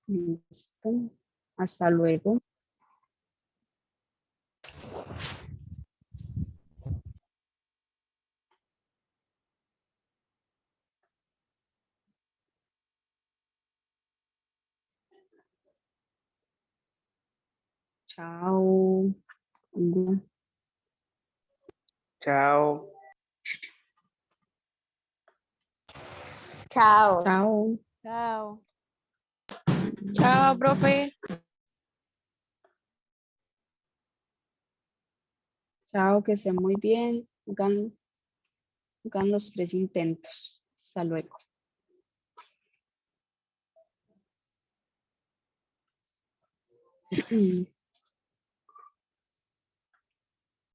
Listo. Hasta luego. Chao. Chao. Chao. Chao. Chao. Chao, profe. Chao, que estén muy bien. Hagan los 3 intentos. Hasta luego.